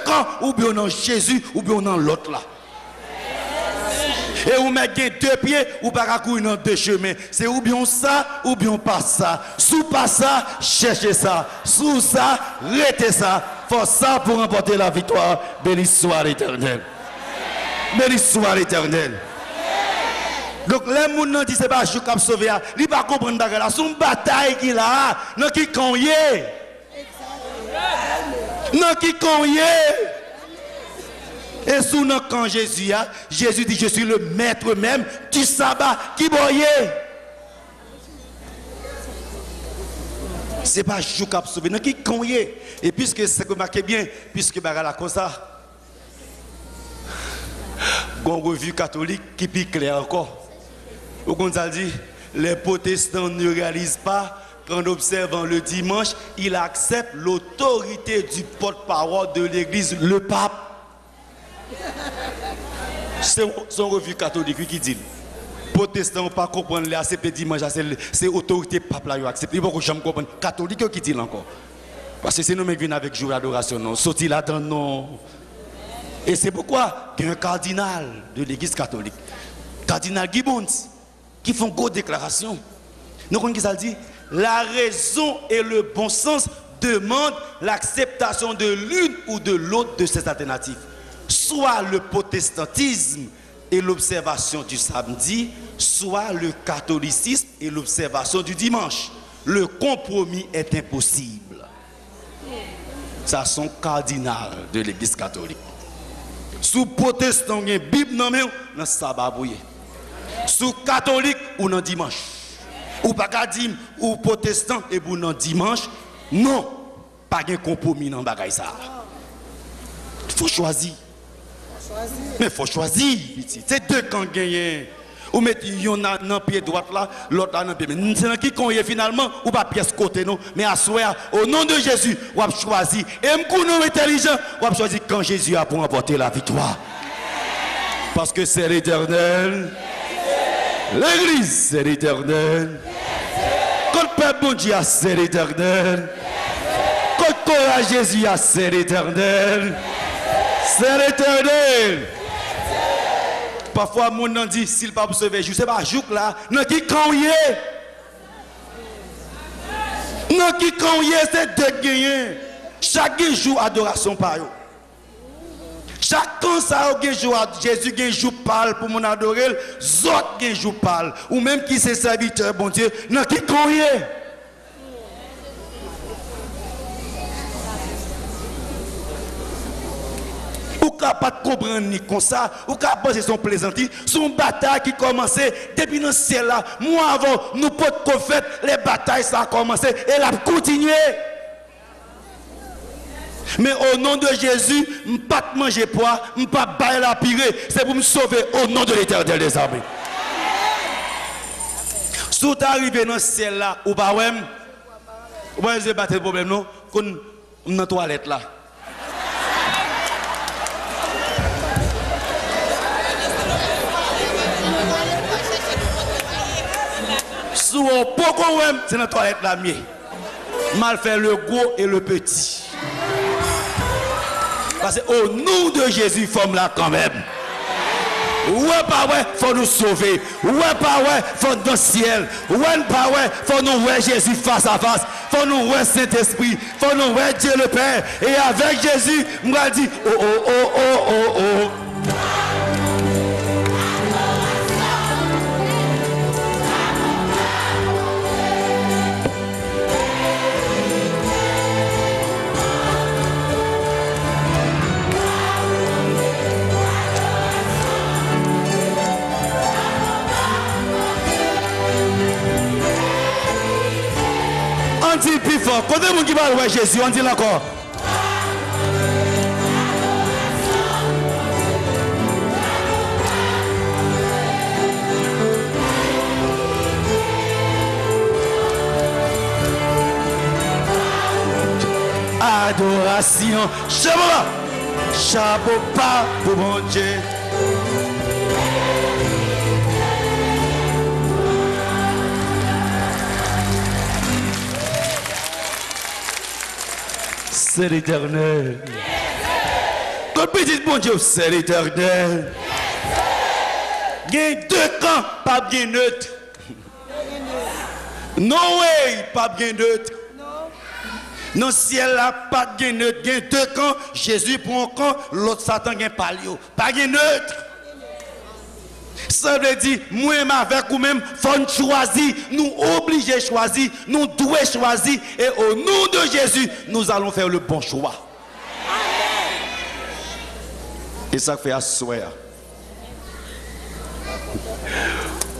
camps, ou bien dans Jésus, ou bien dans l'autre là. Et vous mettez deux pieds ou pas courir dans deux chemins. C'est ou bien ça ou bien pas ça. Sous pas ça, cherchez ça. Sous ça, arrêtez ça. Faut ça pour remporter la victoire. Béni soit l'Éternel. Béni soit l'Éternel. Donc les gens qui disent c'est pas je qui sauver, ils ne pas comprendre bagarre. C'est une bataille qu'il a. Non qui conye. Non qui conye. Et sous notre camp Jésus, Jésus dit, je suis le maître même du sabbat qui boye. Ce n'est pas jou qui sauvé, non qui conye. Et puisque c'est remarqué bien, puisque bagala comme ça, une revue catholique qui est claire encore. Au contraire, dit, les protestants ne réalisent pas qu'en observant le dimanche, ils acceptent l'autorité du porte-parole de l'Église, le pape. C'est une revue catholique qui dit. Protestants ne pas comprendre les accepter dimanche, c'est l'autorité pape là, ils acceptent. Ils ne vont jamais comprendre. Catholique qui dit encore. Parce que c'est nous qui venons avec jour d'adoration, non. Sorti là-dedans, non. Et c'est pourquoi il y a un cardinal de l'Église catholique, cardinal Gibbons, qui font une grosse déclaration. Nous connaissons qui ça dit? La raison et le bon sens demandent l'acceptation de l'une ou de l'autre de ces alternatives. Soit le protestantisme et l'observation du samedi, soit le catholicisme et l'observation du dimanche. Le compromis est impossible. Ça sont cardinal de l'Église catholique. Sous protestant, il y a une Bible dans le sabbat. Sous catholique ou dans dimanche. Ou pas qu'à dire, ou protestant et pour dans dimanche. Non, pas de compromis dans le bagage ça. Il faut choisir. Mais il faut choisir. C'est deux camps gagnés. Ou mettez yon dans le pied droit là, l'autre dans le pied. Mais c'est qui qu'on est finalement, ou pas pièce côté nous, mais à soi, au nom de Jésus, on va choisir. Et nous intelligent, on va choisir quand Jésus a pour emporter la victoire. Parce que c'est l'Éternel. L'Église, c'est l'Éternel. Quand le Père bon Dieu, c'est l'Éternel. Quand le courage Jésus, c'est l'Éternel. C'est l'Éternel. Parfois, mon nom dit, s'il pas sauver, je ne sais pas, jouk là, non qui quand y est. Non qui quand y est, c'est de gagner. Chaque jour, adoration par eux. Chaque ça a jour, Jésus a un jour parle pour mon adorer, autres a un jour parle. Ou même qui c'est serviteur, bon Dieu, non qui quand y est. Ou capable de comprendre ni comme ça, ou capable de penser son plaisanterie, son bataille qui commençait depuis dans ciel là. Moi avant, nous pouvons faire les batailles ça a commencé et elle a continué. Mais au nom de Jésus, je ne peux pas manger poids, je ne peux pas bailler la pire, c'est pour me sauver au nom de l'Éternel des armées. Si vous arrivez dans ce ciel là, ou pas même, vous pouvez battre le problème non, comme dans la toilette là. Sous un pocon, c'est dans la toilette là, mieux. Mal fait le gros et le petit. Parce qu'au nom de Jésus, forme là quand même. Ouais, pas ouais, faut nous sauver. Ouais, pas ouais, faut dans le ciel. Ouais, pas ouais, faut nous voir Jésus face à face. Faut nous voir Saint-Esprit. Faut nous voir Dieu le Père. Et avec Jésus, moi dit, oh, oh, oh, oh, oh, oh. On dit plus fort. Quand on dit ouais Jésus, on dit encore. Adoration. Chapeau pas pour mon Dieu. C'est l'Éternel. Quand petit bon Dieu, c'est l'Éternel. Il y a deux camps, pas bien neutre. No way, pas bien neutre. Dans le ciel là, pas bien neutre. Il y a deux camps. Jésus prend un camp, l'autre Satan a un palio. Pas bien neutre. Ça veut dire, moi-même avec vous-même, il faut nous choisir, nous obliger à choisir, nous devons choisir, et au nom de Jésus, nous allons faire le bon choix. Amen. Et ça fait asseoir.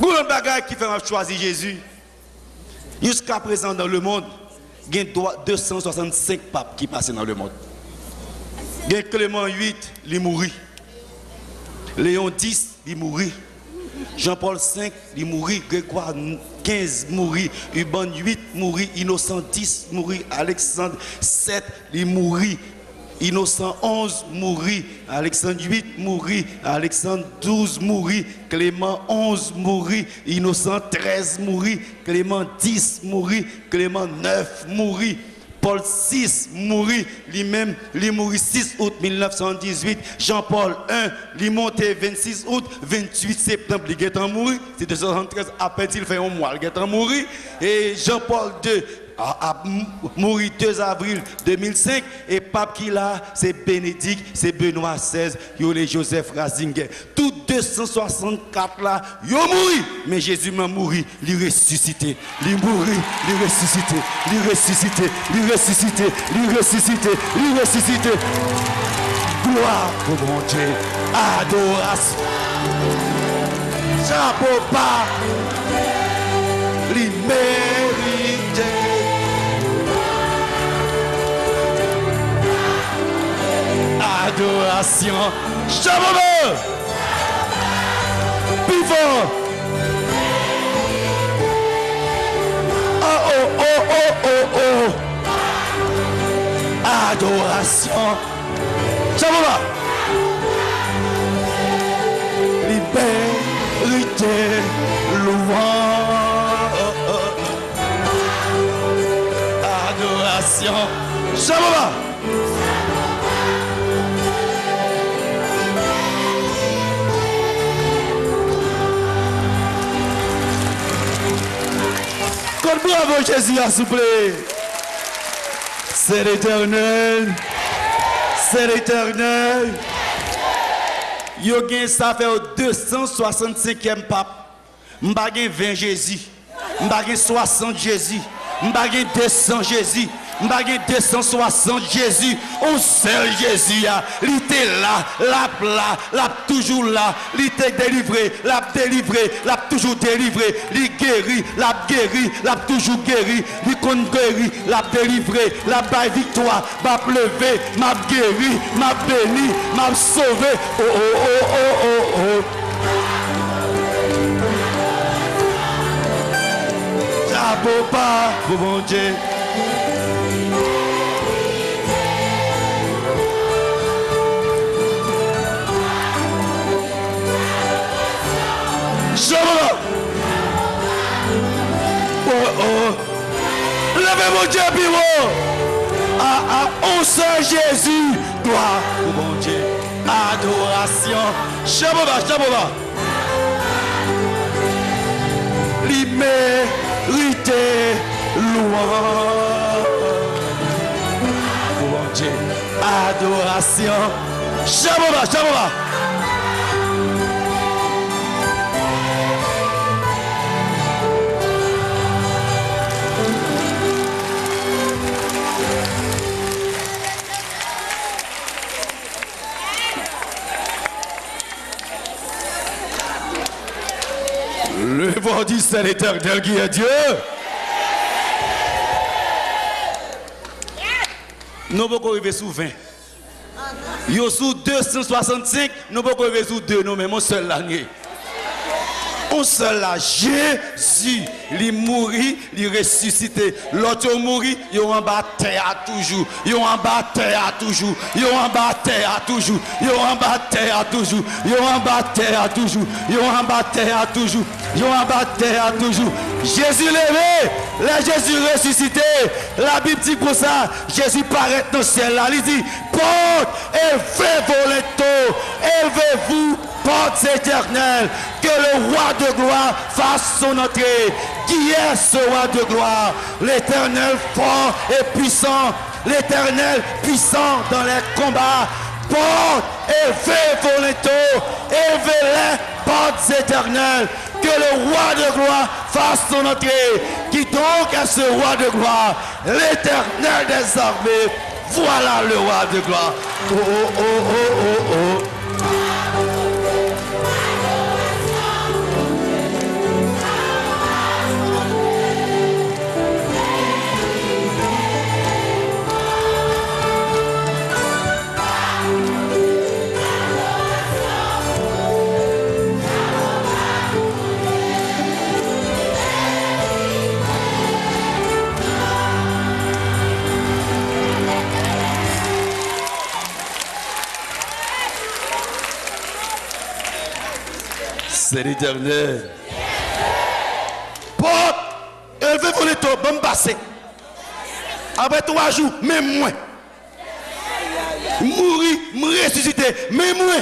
Bon bagage qui fait choisir Jésus. Jusqu'à présent dans le monde, il y a 265 papes qui passent dans le monde. Il y a Clément VIII, il est mort. Léon X, il mourit. Jean-Paul V, il mourit. Grégoire XV, mourit. Urbain VIII, mourit. Innocent X, mourit. Alexandre VII, il mourit. Innocent XI, mourit. Alexandre VIII, mourit. Alexandre XII, mourit. Clément XI, mourit. Innocent XIII, mourit. Clément X, mourit. Clément IX, mourit. Paul VI mourit, lui-même, il mourit 6 août 1918. Jean-Paul I, il monté 26 août, 28 septembre, il est mort. C'est 273, après il fait un mois, il est mort. Et Jean-Paul II a mouru 2 avril 2005. Et pape qui l'a, c'est Bénédicte, c'est Benoît XVI, et Joseph Ratzinger. Tous 264 là, ils ont mouru. Mais Jésus m'a mouru, il ressuscité. Il mouru, il ressuscité, il ressuscité, il ressuscité, il ressuscité, il ressuscité. Gloire au bon Dieu, adoration. Chapeau pas, il mérite. Adoration. Chapeau. Pivot. Oh oh oh oh oh oh. Adoration. Chapeau. Liberté, louange. Adoration. Chapeau. Bravo Jésus, s'il vous plaît. C'est l'Éternel. C'est l'Éternel. Yo gen ça fait au 265e pape. M'pa gen 20 Jésus. M'pa gen 60 Jésus. M'pa gen 200 Jésus. M'pa gen 260 Jésus. Un seul Jésus a. Il était là, l'a toujours là. Il était délivré, l'a délivré, l'a toujours délivré. Il guéri, l'a toujours guéri. Il compte guéri, l'a délivré, l'a baille victoire, m'a levé, m'a guéri, m'a béni, m'a sauvé. Oh oh oh oh oh oh. Chapeau pas, bon Dieu. Oh oh. Levez mon Dieu, pivot. On seul Jésus. Gloire au bon Dieu. Adoration. Chaboba. Liberté, louange. Au bon Dieu. Adoration. Chaboba. Le vendredi, c'est l'Éternel qui est Dieu. Nous pouvons arriver sous 20. Yo sous 265, nous pouvons arriver sous 2, nous même seul l'année. On seul là, Jésus, il mourit, il ressuscité. L'autre mourit, il en bas terre toujours. Il en bas terre toujours. Il en bas terre toujours. Il en bas terre toujours. Il en bas terre toujours. Il en bas terre toujours. Il en bas terre toujours. Jésus levé, là Jésus ressuscité. La Bible dit comme ça, Jésus paraît dans le ciel là. Il dit, porte, élevez vos lettres, élevez-vous. Portes éternelles, que le roi de gloire fasse son entrée. Qui est ce roi de gloire? L'Éternel fort et puissant, l'Éternel puissant dans les combats. Portes, élevez vos linteaux, élevez-les, portes éternelles, que le roi de gloire fasse son entrée. Qui donc est ce roi de gloire? L'Éternel des armées. Voilà le roi de gloire. Oh oh oh oh oh oh. C'est l'Éternel. Porte, élevez-vous les taux, bon passé. Après 3 jours, même moi. Mourir, me ressusciter, même moi.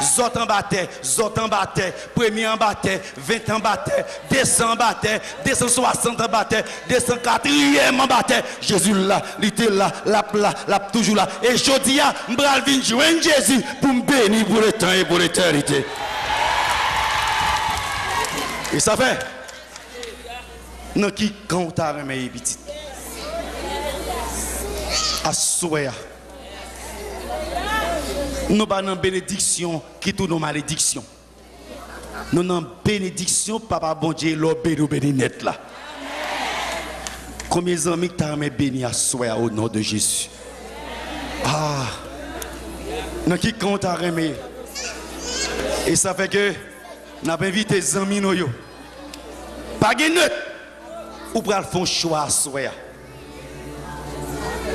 Zot en bataille, premier en bataille, 20 en bataille, 200 en bataille, 260 en bataille, 204e en bataille. Jésus là, il était là, là, toujours là. Et je dis, je vais venir joindre Jésus pour me bénir pour le temps et pour l'éternité. Et ça fait, non qui compte à remettre petit. À souhait. Nous pas dans bénédiction qui tourne nos malédiction. Nous dans bénédiction, papa bon Dieu, l'eau béni net là. Combien d'amis que tu as béni à soi au nom de Jésus? Ah, nous qui compte à remettre. Et ça fait que nous avons invité les amis nous. Pas de note. Ou pour faire un choix à soi.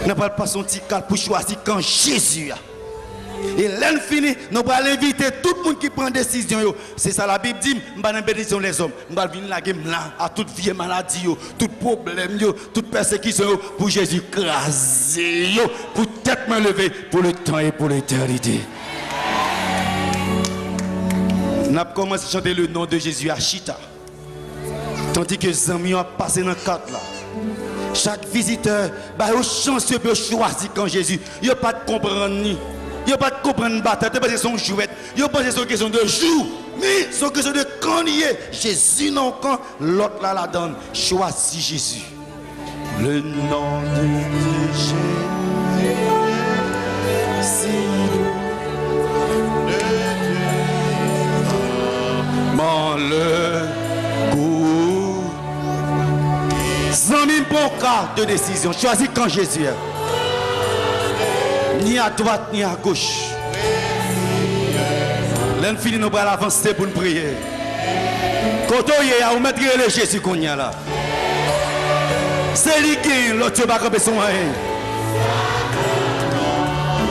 Nous pas pas son petit calme pour choisir quand Jésus a. Et l'infini, nous allons inviter tout le monde qui prend décision. C'est ça la Bible dit, nous allons bénir les hommes. Nous allons venir là à toute vieille maladie, tout problème, toute persécution pour Jésus craser, pour tête main levée pour le temps et pour l'éternité. Nous avons commencé à chanter le nom de Jésus à Chita. Tandis que les amis ont passé dans le cadre là. Chaque visiteur, il a chanceux de choisir quand Jésus. Il n'y a pas de comprendre. Il n'y a pas de comprendre bataille, parce que c'est son jouet. Il n'y a pas de question de jour, mais c'est une question de quand il est. Jésus non quand l'autre là la donne. Choisis Jésus. Le nom de Jésus. Le goût. Sans même bon cas de décision. Choisis quand Jésus est. Ni à droite ni à gauche. L'infini nous va avancer pour nous prier. Quand on y est, on mettre le Jésus qu'on y a là. C'est lui qui l'autre va camper son moyen.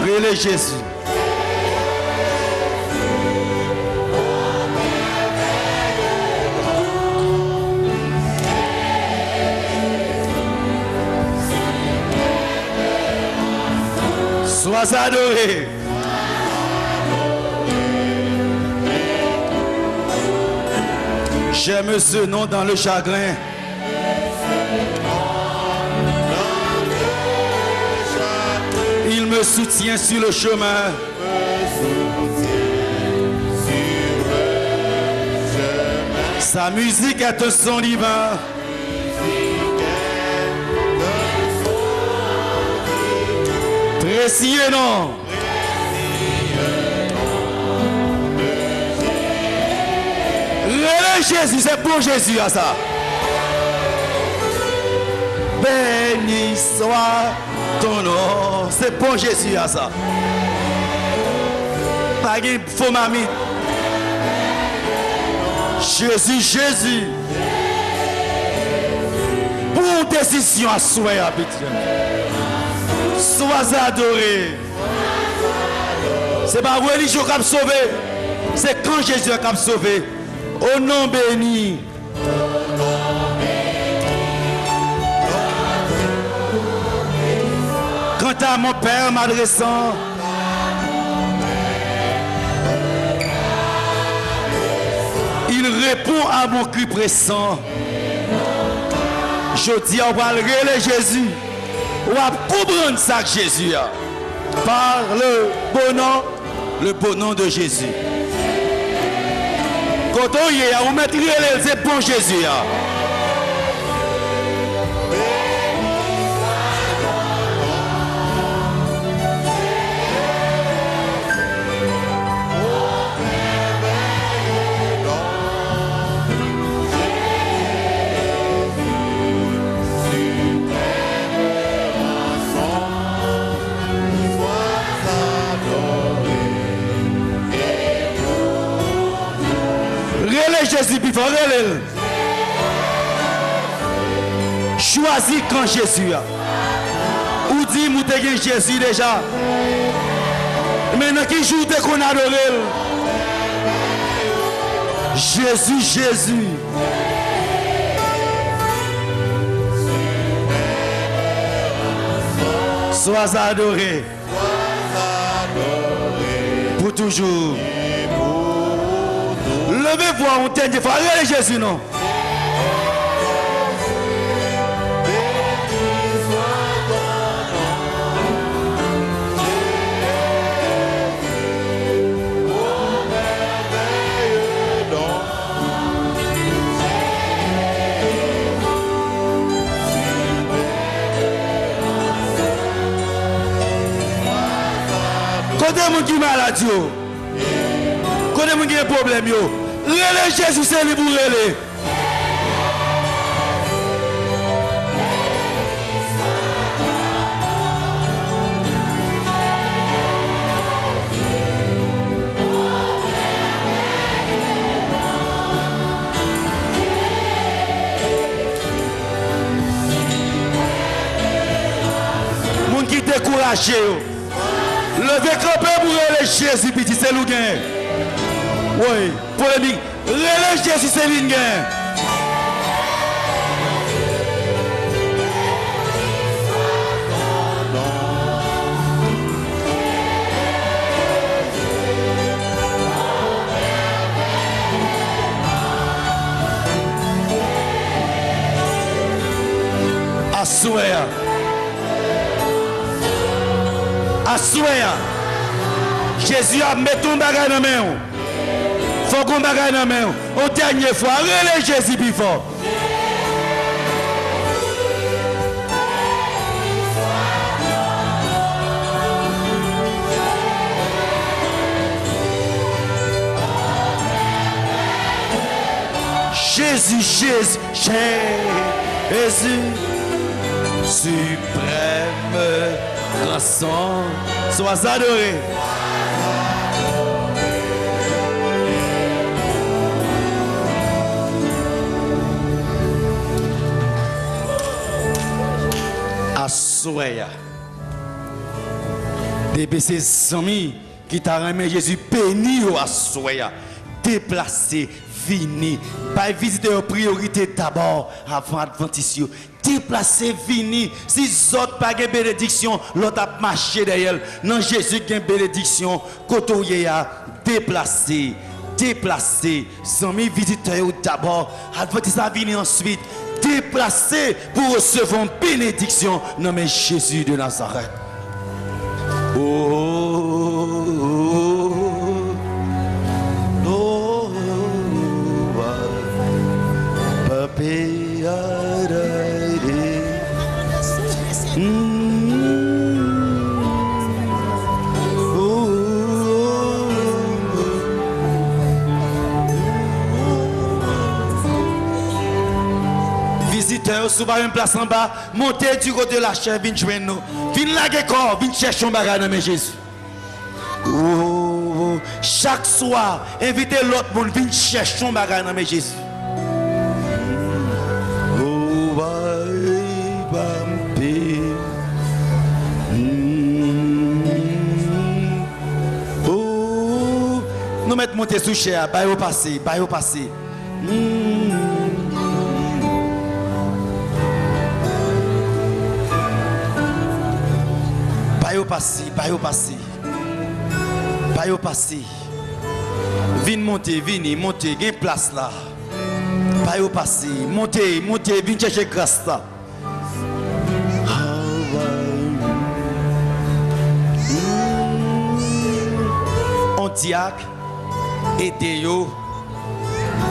Priez Jésus. Sois adoré. J'aime ce nom dans le chagrin. Il me soutient sur le chemin. Sa musique est un son divin. Précieux nom. Jésus, c'est pour Jésus à ça. Béni soit ton nom. C'est pour Jésus à ça. Pas de faux mamie. Jésus, Jésus. Pour décision à soi, habituel. Sois adoré. C'est pas religion qui a sauvé. C'est quand Jésus a sauvé. Au nom béni. Quant à mon Père m'adressant, il répond à mon cri pressant. Je dis on va le Jésus. On va comprendre ça que Jésus a. Par le bon nom de Jésus. Quand on y est, on met c'est bon Jésus. Jésus, puis choisis quand Jésus a. Ou dit, nous avons Jésus déjà. Maintenant, qui joue qu'on adore. Jésus, Jésus. Sois adoré. Pour toujours. Levez-vous en dernière fois. Regardez Jésus, non? Quand qui est malade, quand qui a un problème, relais Jésus, c'est lui pour relais. Moun qui découragé. Levez campé pour relais Jésus, petit, c'est lui gain. Oui, polémique. Relais Jésus, c'est lui gain. Assoya. Assoya. Jésus a mis ton bagage dans la main. Faut qu'on bagage dans la main. Une dernière fois, relais Jésus plus fort. Jésus, Jésus, Jésus, suprême grâce, sois adoré. Assoya. Depuis ses amis qui t'a remis Jésus béni au Assoya. Déplacé, vini. Pas visiter en priorité d'abord avant Adventiste. Déplacé, vini. Si autres pas de bénédiction, l'autre a marché derrière. Non, Jésus qui a une bénédiction. Côté a déplacé. Déplacé. Amis visiteurs d'abord. Adventiste a vini ensuite. Déplacé pour recevoir une bénédiction. Non, mais Jésus de Nazareth. Visiteurs, souvent une place en bas, montez du côté de la chair, venez joindre nous. Venez laguer corps, venez chercher un bagage dans Jésus. Chaque soir, invitez l'autre monde, venez chercher un bagage dans Jésus. Nous mettons monter sous chair, bail au passé, bail au passé. Bail au passé, bail au passé. Bail au passé. Venez monter, venez monter, il y a une place là. Bail au passé, montez, montez, venez chercher grâce là. On diacre. Aidez-yo,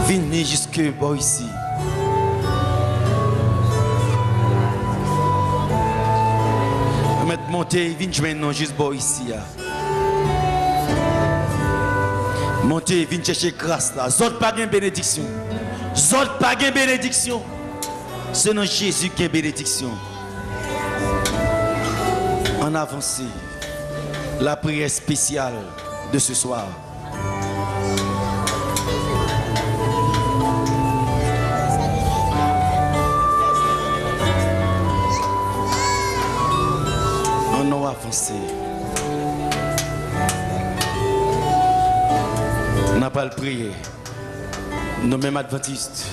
venez jusque ici. Montez, venez joindre juste ici. Montez, venez chercher grâce là. Zot pas de bénédiction. Zot pas de bénédiction. C'est non Jésus qui est bénédiction. En avance, la prière spéciale de ce soir. Avancé. On n'a pas le prier. Nous-mêmes adventistes,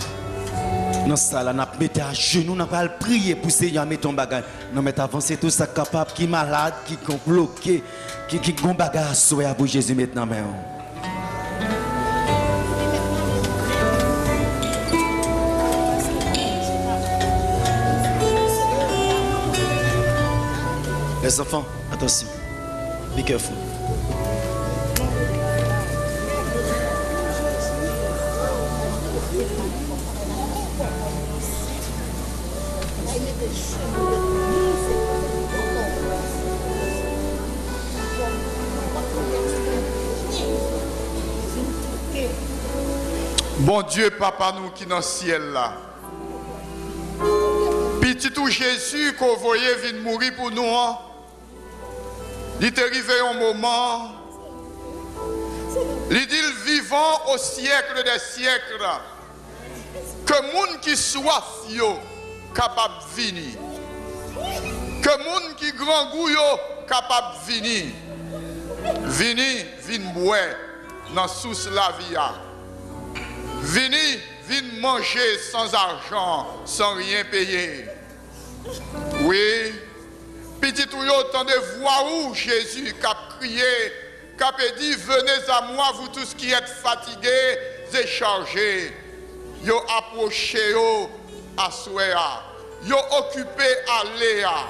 dans ça, nous mettons à genoux, nous allons prier pour Seigneur mettre ton bagage. Nous mettons avancer tout ça capable, qui est malade, qui est bloqué, qui est bagage à souhait pour Jésus maintenant. Les enfants, attention, be careful. Bon Dieu, papa, nous qui dans le ciel là. Petit tout Jésus qu'on voyait venir mourir pour nous. Il est arrivé un moment. Il dit vivant au siècle des siècles. Que monde qui soif yo capable de venir. Que monde qui grand goût yo capable de venir. Venir, vin boire dans sous la vie. Venir, vin manger sans argent, sans rien payer. Oui, petit ou yo tant de voix où Jésus cap crié, cap dit venez à moi vous tous qui êtes fatigués et chargés. Yo approché yo à souéa. Yo occupé à léa.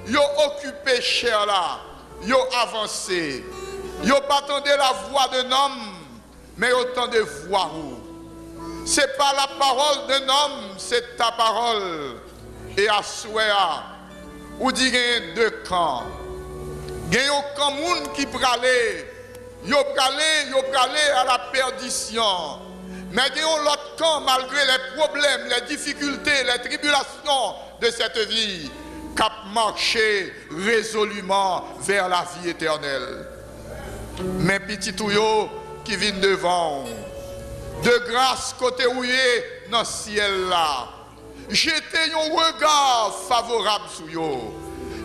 Yo occupé cher là. Yo avancé. Yo pas entendu la voix d'un homme, mais autant de voix où. C'est pas la parole d'un homme, c'est ta parole. Et à souéa, ou dit qu'il y a deux camps. Il y a un camp qui pralé. Yo pralé à la perdition. Mais il y a un autre camp, malgré les problèmes, les difficultés, les tribulations de cette vie, qui a marché résolument vers la vie éternelle. Mais petit touyo qui vient devant, de grâce côté où il est dans le ciel là, jetez un regard favorable sur yo,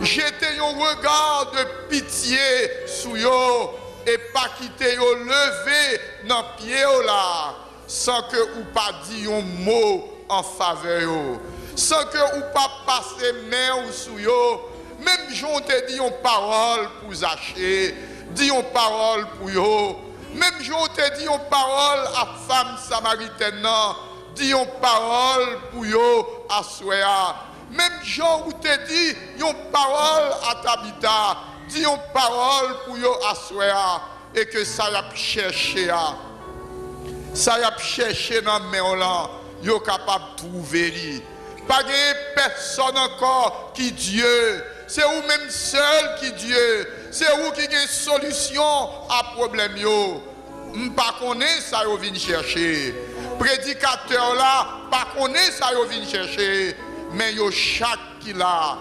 jetez un regard de pitié sur yo et pas quitter yo lever dans pied là sans que ou pas dit un mot en faveur yo, sans que ou pas passer main ou sur yo, même j'on te dit une parole pour Zaché, dit une parole pour yo. Même je te dis une parole à femme samaritaine, dis une parole pour yo à Souéa. Même je te dis une parole à Tabitha, dis une parole pour yo à Souéa. Et que ça y a cherché, ça y a cherché dans le main, yo capable de trouver. Pas de personne encore qui Dieu. C'est vous même seul qui Dieu. C'est vous qui avez une solution à problème yo. Pas connaît ça yo vient chercher. Prédicateur là, pas connaît ça yo vient chercher. Mais yo chaque qui là,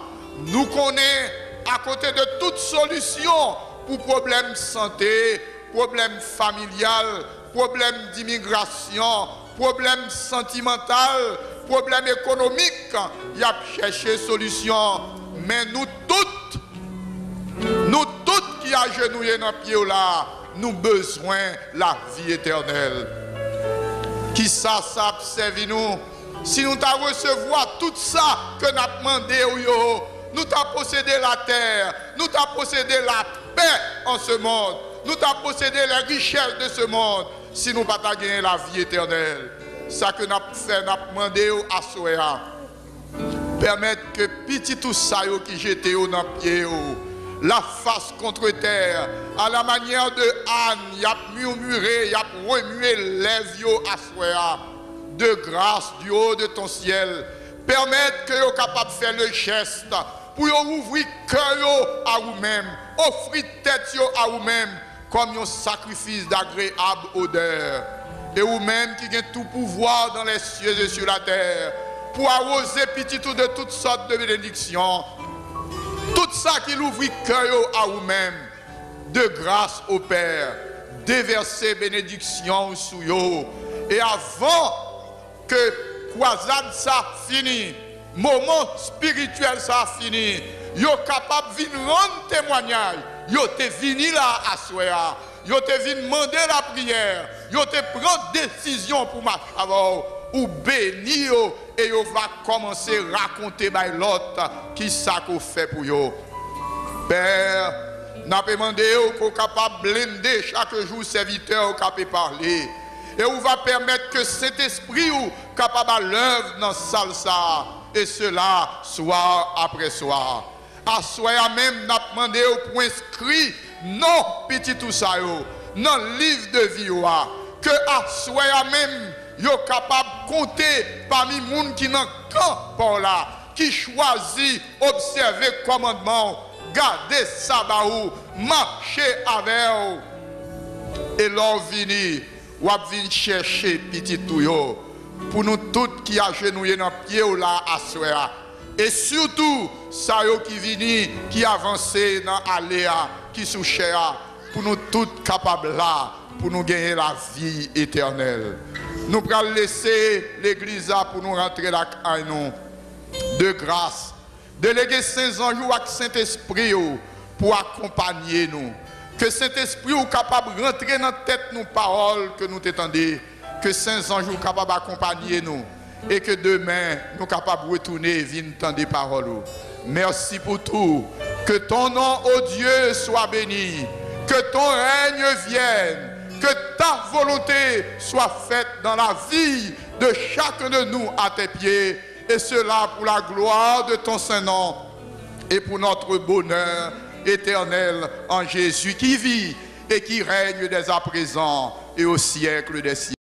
nous connaît à côté de toute solution pour problème santé, problème familial, problème d'immigration, problème sentimental, problème économique, il y a cherché solution. Mais nous toutes qui agenouillés dans le pied là, nous besoin de la vie éternelle. Qui ça servi nous? Si nous t'avons recevoir tout ça que nous avons demandé, nous t'avons possédé la terre, nous t'avons possédé la paix en ce monde, nous t'avons possédé les richesses de ce monde, si nous n'avons pas gagné la vie éternelle. Ça que nous avons fait, nous avons demandé à Souéa. Permettre que petit tout ça qui j'étais dans le pied, la face contre terre, à la manière de Anne, il a murmuré, il a remué les yeux à Souéa, de grâce du haut de ton ciel. Permettre que vous capable de faire le geste pour ouvrir le cœur à vous-même, offrir tête à vous-même comme un sacrifice d'agréable odeur. Et vous-même qui avez tout pouvoir dans les cieux et sur la terre, pour arroser petit tout de toutes sortes de bénédictions. Tout ça qui l'ouvre cœur à vous-même, de grâce au Père, déverser bénédiction sur vous. Et avant que croisade ça fini, moment spirituel ça fini, vous êtes capable de rendre témoignage. Vous êtes venu là à Souéa yo te vin demander la prière, yo te prend décision pour marcher avant ou bénir et yo va commencer à raconter by l'autre qui ça qu'on fait pour yo. Père, n'a pas demandé qu'on capable blender chaque jour serviteur qui peut parler. Et on va permettre que cet esprit ou capable à l'œuvre dans salsa et cela soir après soir. À soir même n'a demandé au point inscrit non petit tout ça yo dans le livre de vie que à soir même yo capable compter parmi monde qui dans camp par là qui choisit observer commandement garder sabbat marcher avec et l'on vini ou vient chercher petit tout yo pour nous tous qui agenouillés dans pied ou là à soir et surtout ça yo qui vini qui avancer dans aléa qui sous cher pour nous tous capables là pour nous gagner la vie éternelle. Nous allons laisser l'église là pour nous rentrer là nous de grâce. Déléguer Saint-Ange ou Saint-Esprit pour accompagner nous. Que Saint-Esprit soit capable de rentrer dans la tête nos paroles que nous t'étendons. Que Saint-Ange soit capable d'accompagner nous. Et que demain, nous sommes capables de retourner et venir entendre des paroles. Merci pour tout. Que ton nom, ô Dieu, soit béni. Que ton règne vienne. Que ta volonté soit faite dans la vie de chacun de nous à tes pieds. Et cela pour la gloire de ton Saint-Nom et pour notre bonheur éternel en Jésus qui vit et qui règne dès à présent et au siècle des siècles.